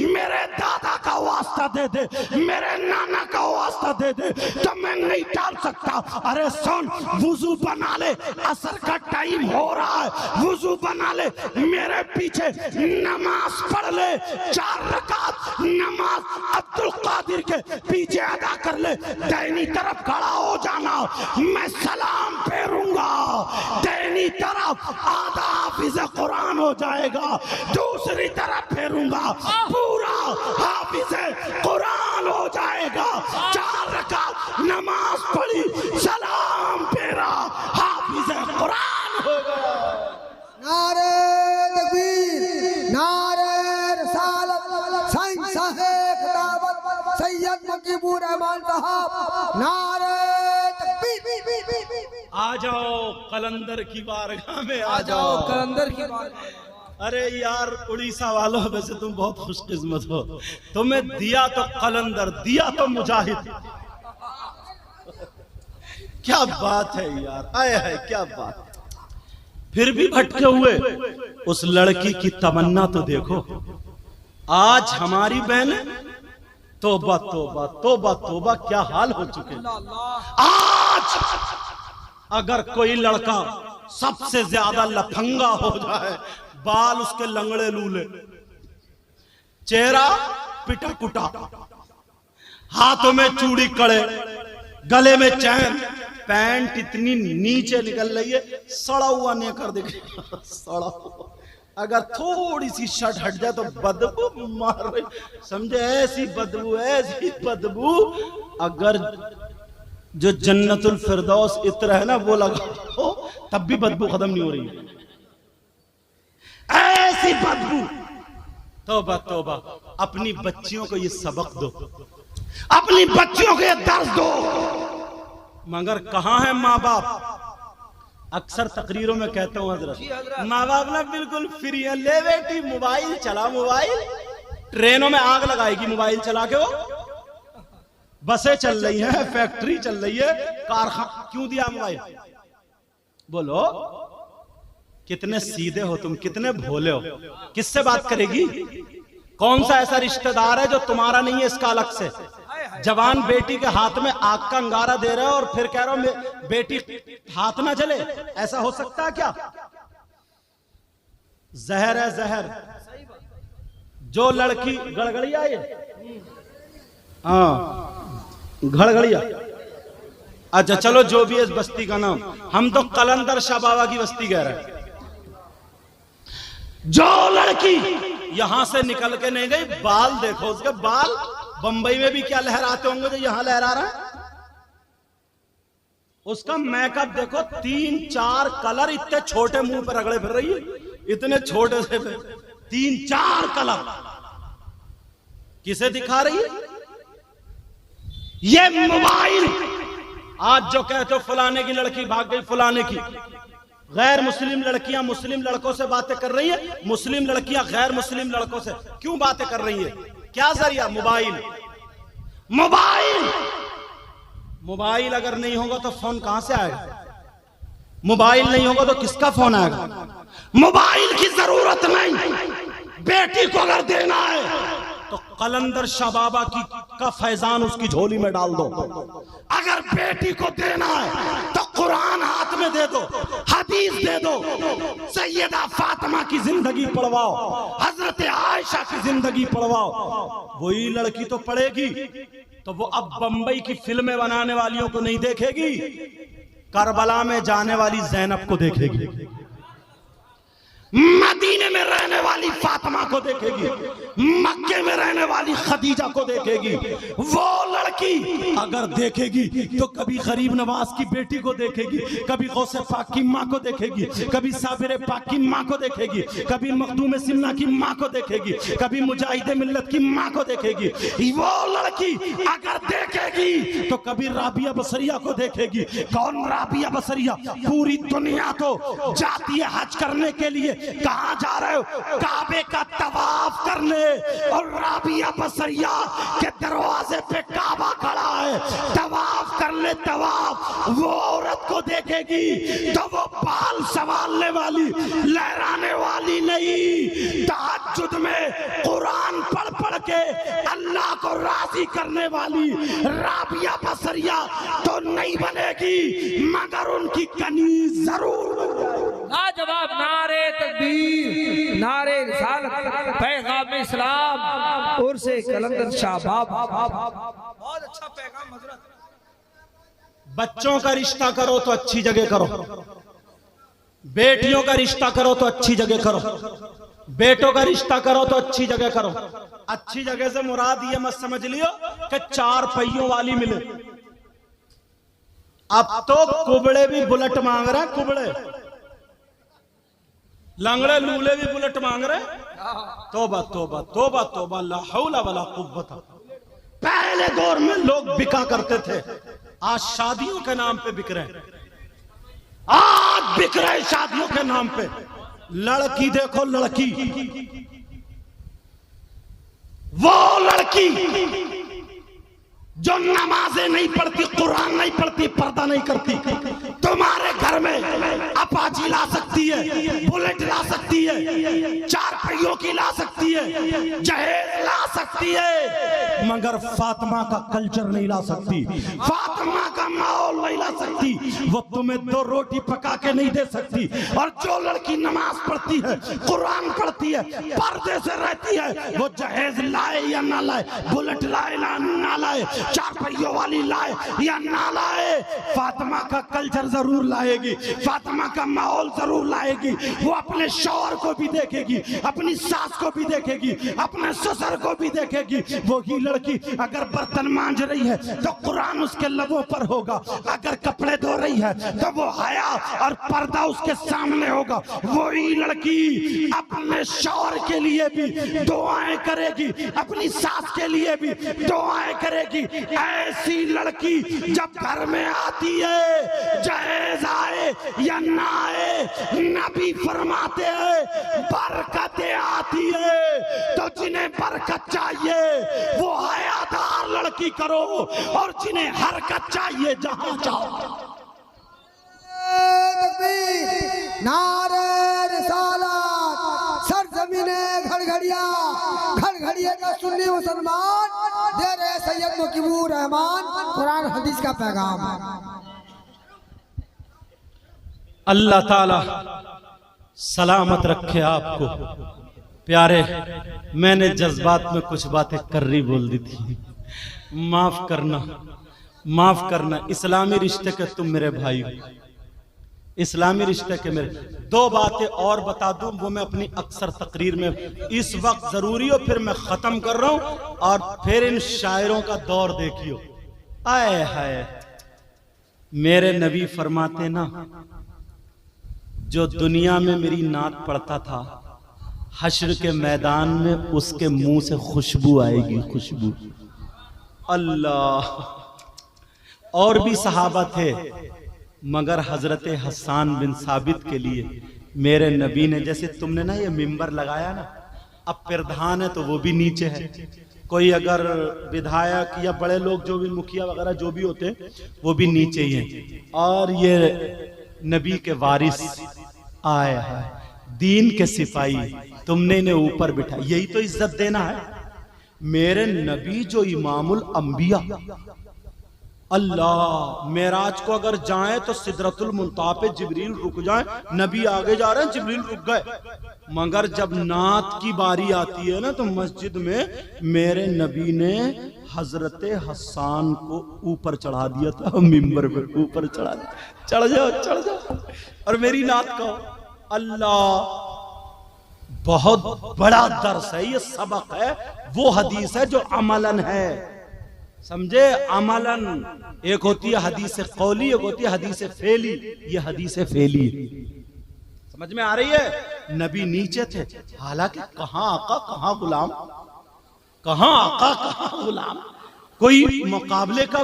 मेरे दादा का वास्ता दे दे, मेरे नाना का वास्ता दे दे, तो मैं नहीं टाल सकता। अरे सुन, वुजू बना ले, असर का टाइम हो रहा है, वुजू बना ले, मेरे पीछे नमाज पढ़ ले, 4 रकात नमाज अब्दुल कादिर के पीछे अदा कर ले, दाहिनी तरफ खड़ा हो जाना, मैं सलाम फेरूंगा, दाहिनी तरफ आधा हाफिज कुरान हो जाएगा, दूसरी तरफ फेरूंगा पूरा हाफिज कुरान हो जाएगा। 4 रकात नमाज पढ़ी, सलाम फेरा, हाफिज कुरान हो गया। नारे तकबीर, नारे रिसालत, साईं साहेब दावत सैयद मुजीबुर रहमान साहब, नारे तकबीर। आ जाओ कलंदर की बारगाह में, आ जाओ कलंदर की बात। अरे यार उड़ीसा वालों, वैसे तुम बहुत खुशकिस्मत हो, तुम्हें दिया तो कलंदर, दिया तो मुजाहिद। क्या बात है यार, आया है क्या बात। फिर भी भटके हुए उस लड़की की तमन्ना तो देखो। आज हमारी बहन तोबा तोबा तोबा तोबा क्या हाल हो चुके हैं। आज अगर कोई लड़का सबसे ज्यादा लफंगा हो जाए, बाल उसके लंगड़े लूले, चेहरा पिटा कुटा, हाथों में चूड़ी कड़े, गले में चैन, पैंट इतनी नीचे निकल रही है, सड़ा हुआ नहीं कर देगा, सड़ा हुआ। अगर थोड़ी सी शर्ट हट जाए तो बदबू मार रही, समझे, ऐसी बदबू, ऐसी बदबू। अगर जो जन्नतुल फिरदौस इत्र है ना वो लगा हो तब भी बदबू खत्म नहीं हो रही है, ऐसी बदबू। तौबा तौबा। अपनी बच्चियों को ये सबक दो, अपनी बच्चियों को ये दर्द दो। मगर कहां है माँ बाप? अक्सर तकरीरों में कहता हूं हजरत, माँ बाप ना बिल्कुल फ्री है, ले बेटी मोबाइल चला, मोबाइल ट्रेनों में आग लगाएगी मोबाइल चला के वो। बसें चल रही हैं, फैक्ट्री चल रही है, कारखाना, क्यों दिया मोबाइल? बोलो, कितने सीधे हो तुम, कितने भोले हो। किससे बात करेगी? कौन सा ऐसा रिश्तेदार है जो तुम्हारा नहीं है इसका अलग से? जवान बेटी के हाथ में आग का अंगारा दे रहे हो और फिर कह रहे हो बेटी हाथ ना जले। ऐसा हो सकता है क्या? जहर है जहर। जो लड़की गड़गड़िया, ये हाँ गड़गड़िया, अच्छा चलो जो भी है इस बस्ती का नाम, हम तो कलंदर शाह बाबा की बस्ती कह रहे हैं। जो लड़की यहां से निकल के नहीं गई, बाल देखो उसके बाल, बंबई में भी क्या लहराते होंगे जो यहां लहरा रहा है। उसका मेकअप देखो, 3-4 कलर, इतने छोटे मुंह पर रगड़े फिर रही है, इतने छोटे से 3-4 कलर किसे दिखा रही है? ये मोबाइल। आज जो कहते हो फलाने की लड़की भाग गई, फलाने की, गैर मुस्लिम लड़कियां मुस्लिम लड़कों से बातें कर रही है, मुस्लिम लड़कियां गैर मुस्लिम लड़कों से क्यों बातें कर रही है? क्या जरिया? मोबाइल। मोबाइल, मोबाइल अगर नहीं होगा तो फोन कहां से आएगा? मोबाइल नहीं होगा तो किसका फोन आएगा? मोबाइल की जरूरत नहीं। बेटी को अगर देना है तो कलंदर शाह बाबा का फैजान उसकी झोली में डाल दो। अगर बेटी को देना है तो कुरान हाथ में दे दो, हदीस दे दो, सैयदा फातिमा की जिंदगी पढ़वाओ, हजरत आयशा की जिंदगी पढ़वाओ। वही लड़की तो पढ़ेगी तो वो अब बंबई की फिल्में बनाने वालियों को नहीं देखेगी, करबला में जाने वाली जैनब को देखेगी, मदीने में रहने वाली फातिमा को देखेगी, मक्के में रहने वाली खदीजा को देखेगी। वो लड़की अगर देखेगी तो कभी गरीब नवाज की बेटी को देखेगी, कभी गौसे पाक की माँ को देखेगी, कभी साबिर पाक की माँ को देखेगी, कभी मखदूम सिन्ना की माँ को देखेगी, कभी मुजाहिद मिल्लत की माँ को देखेगी। वो लड़की अगर देखेगी तो कभी राबिया बसरिया को देखेगी। कौन राबिया बसरिया? पूरी दुनिया तो जाती है हज करने के लिए, कहां जा रहे हो? काबे का तवाफ करने, और राबिया बसरिया के दरवाजे पे काबा खड़ा है, तवाफ कर ले तवाफ। वो औरत को देखेगी तो वो बाल संभालने वाली, लहराने वाली नहीं, तहज्जुद में कुरान पढ़ पढ़ के अल्लाह को राजी करने वाली राबिया बसरिया तो नहीं बनेगी, मगर उनकी कनीज जरूर बनेगी। लाजवाब नारे तकबीर, नारे रिसालत, पैगाम इस्लाम, और से कलंदर शाह बाबा। बहुत अच्छा पैगाम हजरत। बच्चों का रिश्ता करो तो अच्छी जगह करो, बेटियों का रिश्ता करो तो अच्छी जगह करो, बेटों का रिश्ता करो तो अच्छी जगह करो। अच्छी जगह से मुराद ये मत समझ लियो कि 4 पहियों वाली मिले। अब तो कुबड़े भी बुलेट मांग रहे हैं, कुबड़े, लंगड़े लूले भी बुलेट मांग रहे। तौबा तौबा तौबा तौबा, ला हौला वला कुव्वत। पहले दौर में लोग बिका करते थे, आज शादियों के नाम पे बिक रहे, आज बिक रहे शादियों के नाम पे। लड़की देखो, लड़की, वो लड़की जो नमाजें नहीं पढ़ती, कुरान नहीं पढ़ती, पर्दा नहीं करती, तुम्हारे घर में अपाची ला सकती है, बुलेट ला सकती है, 4 पहियों की ला सकती है, जहेज ला सकती है, मगर फातिमा का कल्चर नहीं ला सकती, फातिमा का माहौल नहीं ला सकती। वो तुम्हें 2 रोटी पका के नहीं दे सकती। और जो लड़की नमाज पढ़ती है, कुरान पढ़ती है, पर्दे से रहती है, वो जहेज लाए या ना लाए, बुलेट लाए ना लाए, 4 पहियों वाली लाए या ना लाए, फातिमा का कल्चर जरूर लाएगी, फातिमा का माहौल जरूर लाएगी। वो अपने शौहर को भी देखेगी, अपनी सास को भी देखेगी, अपने ससुर को भी देखेगी। वही लड़की अगर बर्तन मांज रही है तो कुरान उसके लबों पर होगा, अगर कपड़े धो रही है तो वो हया और पर्दा उसके सामने होगा। वही लड़की अपने शौहर के लिए भी दुआएं करेगी, अपनी सास के लिए भी दुआएं करेगी। ऐसी लड़की जब घर में आती है, जहेज आए या ना आए, नबी फरमाते हैं बरकतें आती है। तो जिन्हें बरकत चाहिए वो हयादार लड़की करो, और जिन्हें हरकत चाहिए जहां जाओ। नारे रिसालत, सरजमीने घड़घड़िया, घड़घड़िया का सुन्नी मुसलमान दे रहे सैयद मुकीबुर रहमान कुरान हदीस का पैगाम। अल्लाह ताला सलामत रखे आपको। प्यारे, मैंने जज्बात में कुछ बातें कर्री बोल दी थी, माफ करना, माफ करना। इस्लामी रिश्ते के तुम मेरे भाई हो, इस्लामी रिश्ते के मेरे। दो बातें और बता दूं, वो मैं अपनी अक्सर तकरीर में इस वक्त जरूरी हो, फिर मैं खत्म कर रहा हूं। और फिर इन शायरों का दौर देखियो। आए हाय, मेरे नबी फरमाते ना, जो दुनिया में मेरी नात पढ़ता था, हश्र के मैदान में उसके मुंह से खुशबू आएगी, खुशबू। अल्लाह। और भी सहाबा थे, मगर हजरत हसन बिन साबित के लिए मेरे नबी ने, जैसे तुमने ना ये मिंबर लगाया ना, अब प्रधान है तो वो भी नीचे है, कोई अगर विधायक या बड़े लोग जो भी मुखिया वगैरह जो भी होते हैं वो भी नीचे ही हैं, और ये नबी के वारिस आए हैं, दीन के सिपाही, तुमने इन्हें ऊपर बिठा। यही तो इज्जत देना है। मेरे नबी जो इमामुल अंबिया, अल्लाह, मेराज को अगर जाएं तो सिदरतुल मुंतहा पे जिब्रील रुक जाएं, नबी आगे जा रहे हैं, जिब्रील रुक गए। मगर जब नात की बारी आती है ना, तो मस्जिद में मेरे नबी ने हजरत हसन को ऊपर चढ़ा दिया था, मिंबर पे ऊपर चढ़ा दिया, चढ़ जाओ, चढ़ जाओ, और मेरी नात कहो। अल्लाह, बहुत बड़ा दर्स है, ये सबक है, वो हदीस है जो अमलन है, समझे? अमलन एक होती है हदीस कौली, एक होती है हदीस फेली। ये हदीस फेली, समझ में आ रही है? नबी नीचे थे, हालांकि कहां आका कहां गुलाम, कहां आका कहां गुलाम, कोई मुकाबले का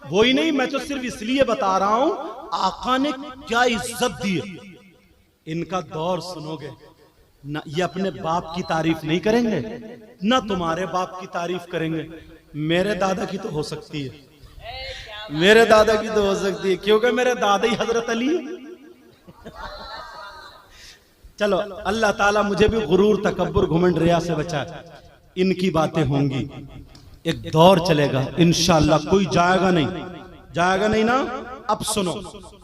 वो ही नहीं। मैं तो सिर्फ इसलिए बता रहा हूं आका ने क्या इज्जत दी है। इनका दौर सुनोगे ना, ये अपने बाप की तारीफ नहीं करेंगे, ना तुम्हारे बाप की तारीफ करेंगे। मेरे दादा की तो हो सकती है, मेरे दादा की तो हो सकती है, क्योंकि मेरे दादा ही हजरत अली है। चलो, अल्लाह ताला मुझे भी गुरूर, तकब्बुर, घुमंड, रिया से बचाए। इनकी बातें होंगी, एक दौर चलेगा इंशाअल्लाह, कोई जाएगा नहीं, जाएगा नहीं ना। अब सुनो,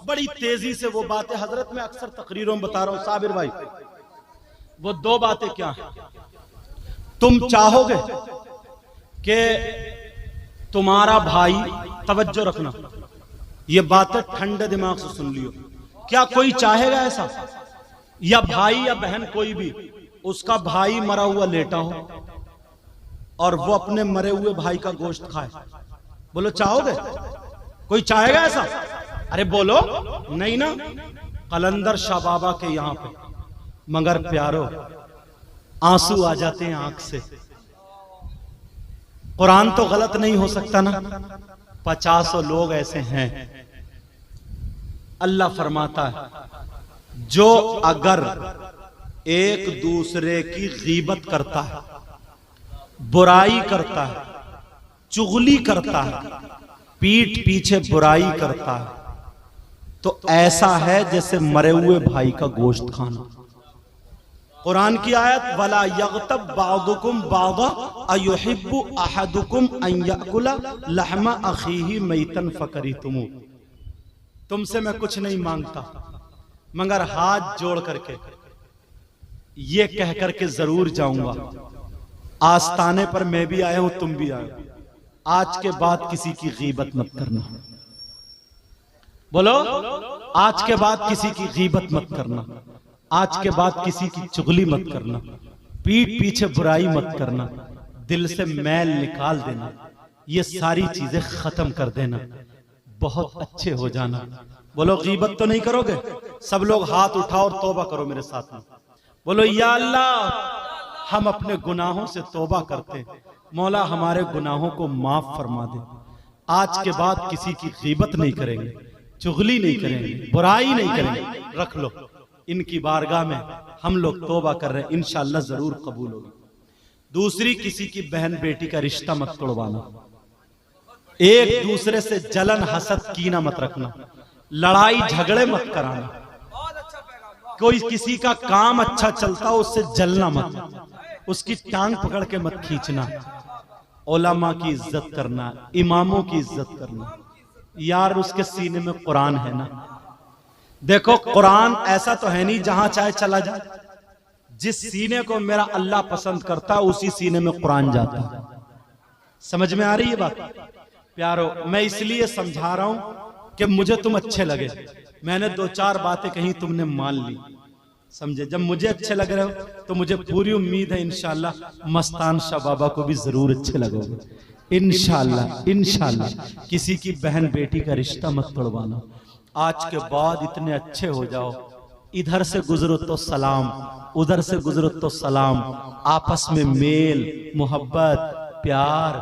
बड़ी तेजी से वो बातें हजरत में अक्सर तकरीरों में बता रहा हूं साबिर भाई। वो दो बातें क्या है? तुम चाहोगे कि तुम्हारा भाई, तवज्जो रखना, ये बातें ठंडे दिमाग से सुन लियो, क्या कोई चाहेगा ऐसा, या भाई या बहन कोई भी, उसका भाई मरा हुआ लेटा हो और वो अपने मरे हुए भाई का गोश्त खाए? बोलो, चाहोगे? कोई चाहेगा ऐसा? अरे बोलो, नहीं ना। कलंदर शाह बाबा के यहां पे, मगर प्यारो, आंसू आ जाते हैं आंख से। कुरान तो गलत नहीं हो सकता ना। 50 लोग ऐसे हैं, अल्लाह फरमाता है, जो अगर एक दूसरे की गीबत करता है, बुराई करता है, चुगली करता है, पीठ पीछे बुराई करता है, तो ऐसा है जैसे मरे हुए भाई का गोश्त खाना। कुरान की आयत, वला यग़तब बादुकुम बादा अयुहिब्बु अहदुकुम अन याकुला लहमा अखीही मैतन फकरितुमु। तुमसे मैं कुछ नहीं मांगता, मगर हाथ जोड़ करके ये कह करके जरूर जाऊंगा, आस्ताने पर मैं भी आया हूं, तुम भी आए हो, आज के बाद किसी की गीबत मत करना। बोलो, आज के बाद किसी की गीबत मत करना, आज के बाद किसी की चुगली मत करना, पीठ पीछे बुराई मत करना, दिल से मैल निकाल देना, ये सारी चीजें खत्म कर देना। बहुत अच्छे हो जाना। बोलो गीबत तो नहीं करोगे? सब लोग हाथ उठाओ और तौबा करो मेरे साथ में। बोलो या अल्लाह, हम अपने गुनाहों से तौबा करते, मौला हमारे गुनाहों को माफ फरमा दे। आज के बाद किसी की गीबत नहीं करेंगे, चुगली नहीं करेंगे, बुराई नहीं करेंगे। रख लो, इनकी बारगाह में हम लोग तौबा कर रहे हैं, इंशाअल्लाह जरूर कबूल होगी। दूसरी, किसी की बहन बेटी का रिश्ता मत तोड़वाना, एक दूसरे से जलन हसद कीना मत रखना, लड़ाई झगड़े मत कराना। कोई किसी का काम अच्छा चलता हो उससे जलना मत, उसकी टांग पकड़ के मत खींचना। उलमा की इज्जत करना, इमामों की इज्जत करना। यार उसके सीने में कुरान है ना। देखो कुरान ऐसा तो है नहीं जहां चाहे चला जाए, जिस सीने को मेरा अल्लाह पसंद करता है उसी सीने में कुरान जाता है। समझ में आ रही है बात प्यारो? मैं इसलिए समझा रहा हूं कि मुझे तुम अच्छे लगे। मैंने 2-4 बातें कही, तुमने मान ली, समझे? जब मुझे अच्छे लग रहे हो तो मुझे पूरी उम्मीद है इंशाअल्लाह मस्तान शाह बाबा को भी जरूर अच्छे लगोगे इंशाअल्लाह। इंशाअल्लाह किसी की बहन बेटी का रिश्ता मत तोड़वाना। आज के बाद इतने अच्छे हो जाओ, इधर से गुजरो तो सलाम, उधर से गुजरो तो सलाम, आपस में मेल मोहब्बत प्यार,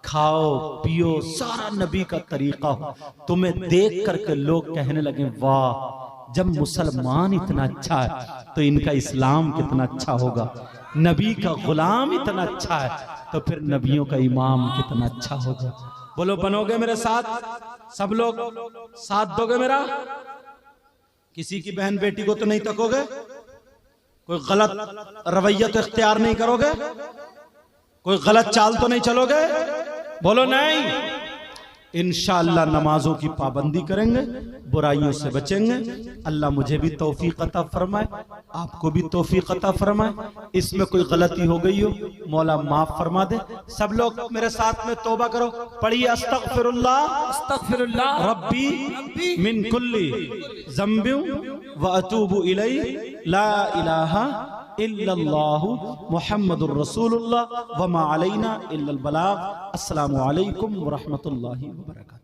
खाओ पियो, सारा नबी का तरीका हो। तुम्हें देख करके लोग कहने लगे वाह, जब मुसलमान इतना अच्छा है तो इनका इस्लाम कितना अच्छा होगा। नबी का गुलाम इतना अच्छा है तो फिर नबियों का इमाम कितना अच्छा होगा। बोलो बनोगे मेरे साथ? सब लोग साथ दोगे मेरा? किसी की बहन बेटी को तो नहीं तकोगे? कोई गलत रवैया तो इख्तियार नहीं करोगे? कोई गलत चाल तो नहीं चलोगे? बोलो नहीं। इंशाअल्लाह नमाजों की पाबंदी करेंगे, बुराइयों से बचेंगे। अल्लाह मुझे भी तौफीक अता फरमाए, आपको भी तौफीक अता फरमाए। इसमें कोई गलती हो गई हो मौला माफ फरमा दे। सब लोग मेरे साथ में तौबा करो, पढ़िए अस्तगफिरुल्लाह अस्तगफिरुल्लाह रब्बी मिन कुल्ली ज़ंबिन व अतूबु इलैहि ला इलाहा इल्लल्लाहु मुहम्मदुर रसूलुल्लाह व मा अलैना इल्लल बलाग। अस्सलामु अलैकुम व रहमतुल्लाहि व बरकातहू।